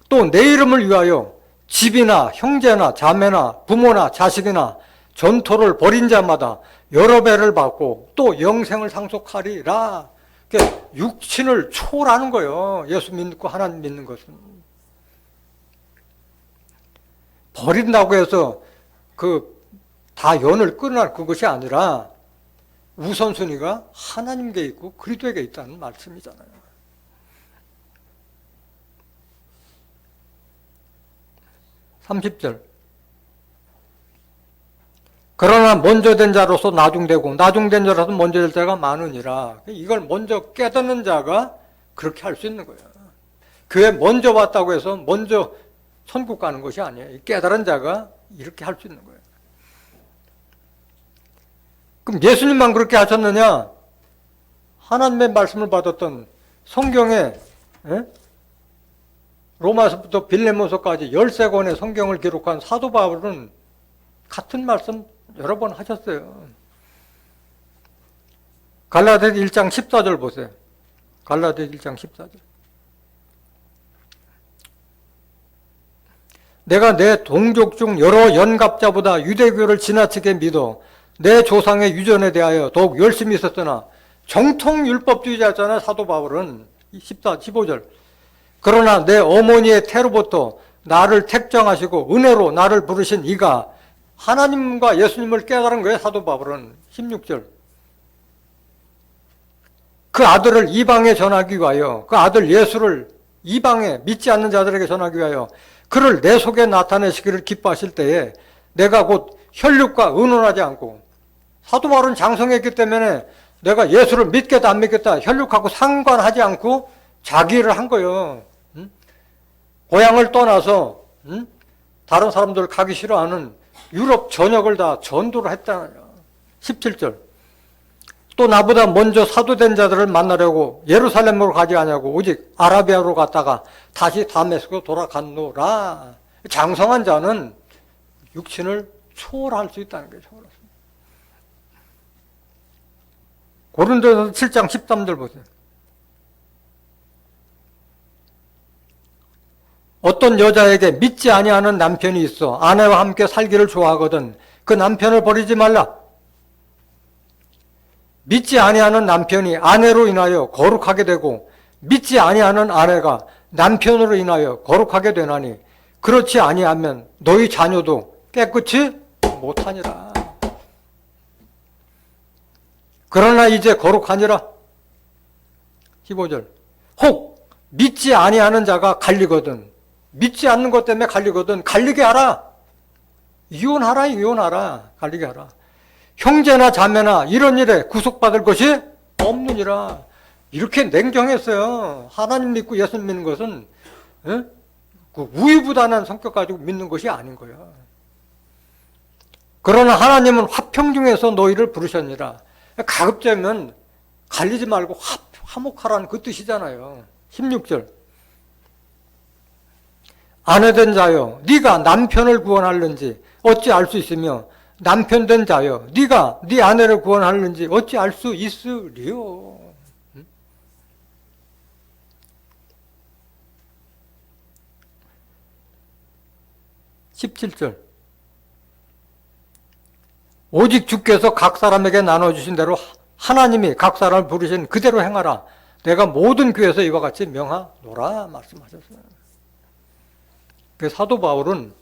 또 내 이름을 위하여 집이나 형제나 자매나 부모나 자식이나 전토를 벌인 자마다 여러 배를 받고 또 영생을 상속하리라. 그러니까 육신을 초월하는 거예요. 예수 믿고 하나님 믿는 것은. 버린다고 해서 다 연을 끊어날 그것이 아니라 우선순위가 하나님께 있고 그리스도에게 있다는 말씀이잖아요. 30절. 그러나 먼저 된 자로서 나중되고 나중된 자로서 먼저 될 자가 많으니라. 이걸 먼저 깨닫는 자가 그렇게 할 수 있는 거예요. 교회 먼저 왔다고 해서 먼저 천국 가는 것이 아니에요. 깨달은 자가 이렇게 할 수 있는 거예요. 그럼 예수님만 그렇게 하셨느냐? 하나님의 말씀을 받았던 성경에 로마서부터 빌레몬서까지 13권의 성경을 기록한 사도 바울은 같은 말씀 여러 번 하셨어요. 갈라디아서 1장 14절 보세요. 갈라디아서 1장 14절. 내가 내 동족 중 여러 연갑자보다 유대교를 지나치게 믿어 내 조상의 유전에 대하여 더욱 열심히 있었으나 정통 율법주의자잖아 사도 바울은. 15절. 그러나 내 어머니의 태로부터 나를 택정하시고 은혜로 나를 부르신 이가 하나님과 예수님을 깨달은 거예요. 사도 바울은. 16절. 그 아들을 이방에 전하기 위하여 그 아들 예수를 이방에 믿지 않는 자들에게 전하기 위하여 그를 내 속에 나타내시기를 기뻐하실 때에 내가 곧 혈육과 의논하지 않고, 사도 바울은 장성했기 때문에 내가 예수를 믿겠다 안 믿겠다 혈육하고 상관하지 않고 자기 일을 한 거예요. 고향을 떠나서 다른 사람들 가기 싫어하는 유럽 전역을 다 전도를 했잖아요. 17절. 또 나보다 먼저 사도된 자들을 만나려고 예루살렘으로 가지 않냐고 오직 아라비아로 갔다가 다시 다메섹으로 돌아갔노라. 장성한 자는 육신을 초월할 수 있다는 게 초월할 수 있습니다. 고린도서 7장 13절 보세요. 어떤 여자에게 믿지 아니하는 남편이 있어 아내와 함께 살기를 좋아하거든 그 남편을 버리지 말라. 믿지 아니하는 남편이 아내로 인하여 거룩하게 되고 믿지 아니하는 아내가 남편으로 인하여 거룩하게 되나니 그렇지 아니하면 너희 자녀도 깨끗이 못하니라. 그러나 이제 거룩하니라. 15절. 혹 믿지 아니하는 자가 갈리거든, 믿지 않는 것 때문에 갈리거든 갈리게 하라. 이혼하라. 갈리게 하라. 형제나 자매나 이런 일에 구속받을 것이 없느니라. 이렇게 냉정했어요. 하나님 믿고 예수 믿는 것은 그 우유부단한 성격 가지고 믿는 것이 아닌 거예요. 그러나 하나님은 화평 중에서 너희를 부르셨니라. 가급적이면 갈리지 말고 화목하라는 그 뜻이잖아요. 16절. 아내된 자여 네가 남편을 구원하는지 어찌 알 수 있으며 남편된 자여 네가 네 아내를 구원하는지 어찌 알 수 있으리요. 17절. 오직 주께서 각 사람에게 나눠주신 대로 하나님이 각 사람을 부르신 그대로 행하라. 내가 모든 교회에서 이와 같이 명하노라 말씀하셨어요. 그 사도 바울은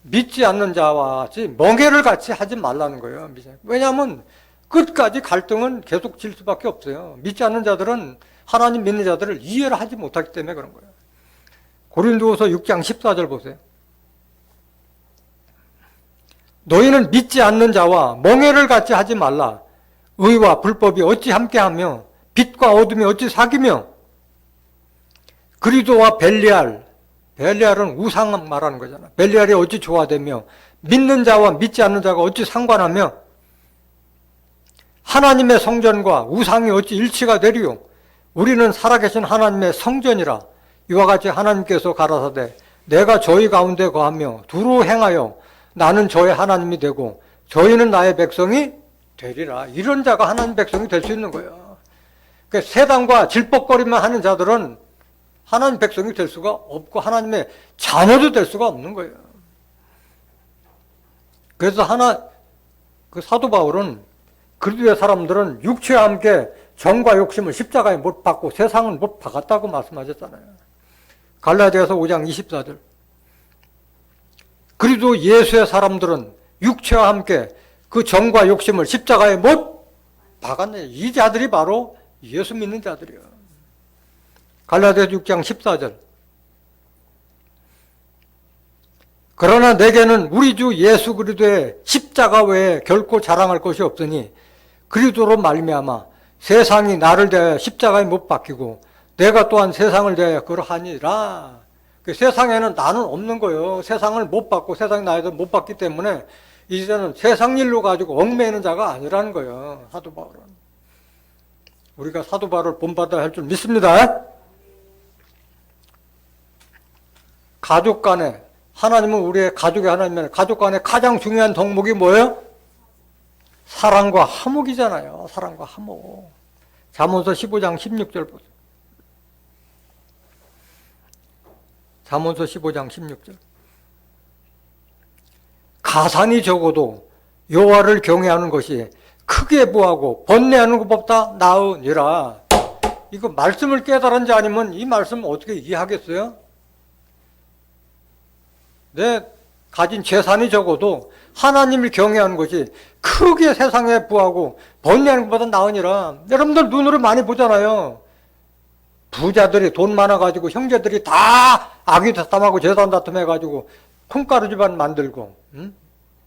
믿지 않는 자와 같이 멍해를 같이 하지 말라는 거예요. 왜냐하면 끝까지 갈등은 계속 질 수밖에 없어요. 믿지 않는 자들은 하나님 믿는 자들을 이해를 하지 못하기 때문에 그런 거예요. 고린도후서 6장 14절 보세요. 너희는 믿지 않는 자와 멍해를 같이 하지 말라. 의와 불법이 어찌 함께하며 빛과 어둠이 어찌 사귀며 그리스도와 벨리알은 우상 말하는 거잖아. 벨리알이 어찌 조화되며 믿는 자와 믿지 않는 자가 어찌 상관하며 하나님의 성전과 우상이 어찌 일치가 되리요. 우리는 살아계신 하나님의 성전이라. 이와 같이 하나님께서 가라사대 내가 저희 가운데 거하며 두루 행하여 나는 저의 하나님이 되고 저희는 나의 백성이 되리라. 이런 자가 하나님 백성이 될 수 있는 거예요. 그러니까 세상과 질퍽거리만 하는 자들은 하나님 백성이 될 수가 없고 하나님의 자녀도 될 수가 없는 거예요. 그래서 그 사도 바울은 그리스도의 사람들은 육체와 함께 정과 욕심을 십자가에 못 박고 세상을 못 박았다고 말씀하셨잖아요. 갈라디아서 5장 24절. 그리도 예수의 사람들은 육체와 함께 그 정과 욕심을 십자가에 못 박았네. 이 자들이 바로 예수 믿는 자들이에요. 갈라디아서 6장 14절. 그러나 내게는 우리 주 예수 그리스도의 십자가 외에 결코 자랑할 것이 없으니 그리스도로 말미암아 세상이 나를 대하여 십자가에 못 박히고 내가 또한 세상을 대하여 그러하니라. 그 세상에는 나는 없는 거예요. 세상을 못 받고 세상이 나에 대해서 못 받기 때문에 이제는 세상 일로 가지고 얽매이는 자가 아니라는 거예요. 사도 바울은. 우리가 사도 바울을 본받아야 할 줄 믿습니다. 가족 간에, 하나님은 우리의 가족의 하나님이면 가족 간에 가장 중요한 덕목이 뭐예요? 사랑과 화목이잖아요. 사랑과 화목. 잠언서 15장 16절 보세요. 잠언서 15장 16절. 가산이 적어도 여호와를 경외하는 것이 크게 부하고 번뇌하는 것보다 나으니라. 이거 말씀을 깨달은 자 아니면 이 말씀 어떻게 이해하겠어요? 내 가진 재산이 적어도 하나님을 경외하는 것이 크게 세상에 부하고 번뇌하는 것보다 나으니라. 여러분들 눈으로 많이 보잖아요. 부자들이 돈 많아가지고 형제들이 다 아기 다툼하고 재산 다툼해가지고 콩가루 집안 만들고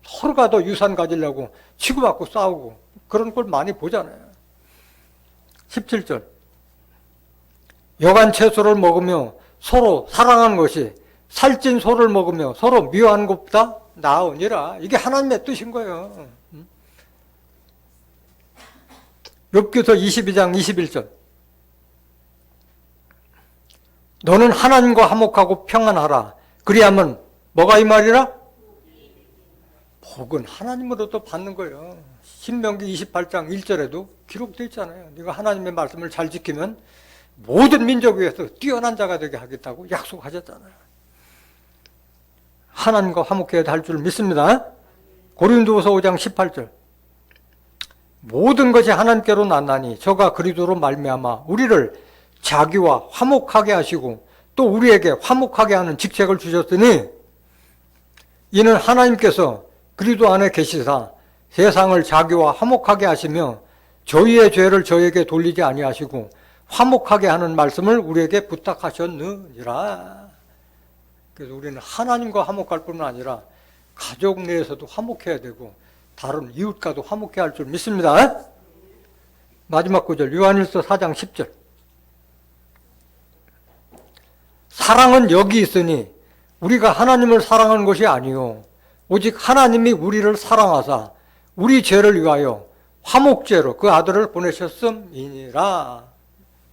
서로가 더 유산 가지려고 치고받고 싸우고 그런 걸 많이 보잖아요. 17절. 여간 채소를 먹으며 서로 사랑하는 것이 살찐 소를 먹으며 서로 미워하는 것보다 나으니라. 이게 하나님의 뜻인 거예요. 욥기서 22장 21절. 너는 하나님과 화목하고 평안하라. 그리하면 뭐가 이 말이라? 복은 하나님으로부터 받는 거예요. 신명기 28장 1절에도 기록되어 있잖아요. 네가 하나님의 말씀을 잘 지키면 모든 민족 위에서 뛰어난 자가 되게 하겠다고 약속하셨잖아요. 하나님과 화목해야 할 줄 믿습니다. 고린도후서 5장 18절. 모든 것이 하나님께로 났나니 저가 그리스도로 말미암아 우리를 자기와 화목하게 하시고 또 우리에게 화목하게 하는 직책을 주셨으니 이는 하나님께서 그리스도 안에 계시사 세상을 자기와 화목하게 하시며 저희의 죄를 저에게 돌리지 아니하시고 화목하게 하는 말씀을 우리에게 부탁하셨느니라. 그래서 우리는 하나님과 화목할 뿐만 아니라 가족 내에서도 화목해야 되고 다른 이웃과도 화목해야 할 줄 믿습니다. 마지막 구절 요한일서 4장 10절. 사랑은 여기 있으니 우리가 하나님을 사랑하는 것이 아니요 오직 하나님이 우리를 사랑하사 우리 죄를 위하여 화목제로 그 아들을 보내셨음이니라.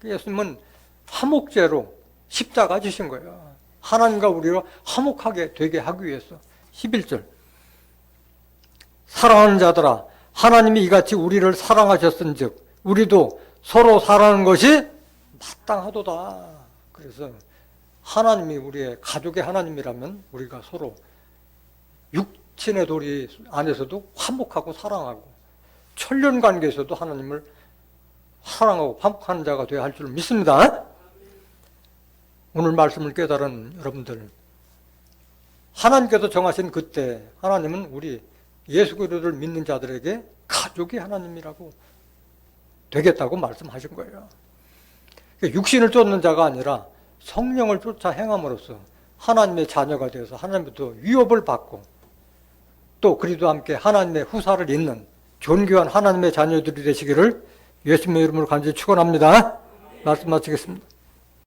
예수님은 화목제로 십자가 지신 거예요. 하나님과 우리를 화목하게 되게 하기 위해서. 11절. 사랑하는 자들아 하나님이 이같이 우리를 사랑하셨은즉 우리도 서로 사랑하는 것이 마땅하도다. 그래서 하나님이 우리의 가족의 하나님이라면 우리가 서로 육친의 도리 안에서도 화목하고 사랑하고 천년 관계에서도 하나님을 사랑하고 화목하는 자가 되어야 할 줄 믿습니다. 오늘 말씀을 깨달은 여러분들, 하나님께서 정하신 그때 하나님은 우리 예수 그리스도를 믿는 자들에게 가족이 하나님이라고 되겠다고 말씀하신 거예요. 육신을 쫓는 자가 아니라 성령을 쫓아 행함으로써 하나님의 자녀가 되어서 하나님부터 위협을 받고 또 그리스도와 함께 하나님의 후사를 잇는 존귀한 하나님의 자녀들이 되시기를 예수님의 이름으로 간절히 축원합니다. 말씀 마치겠습니다.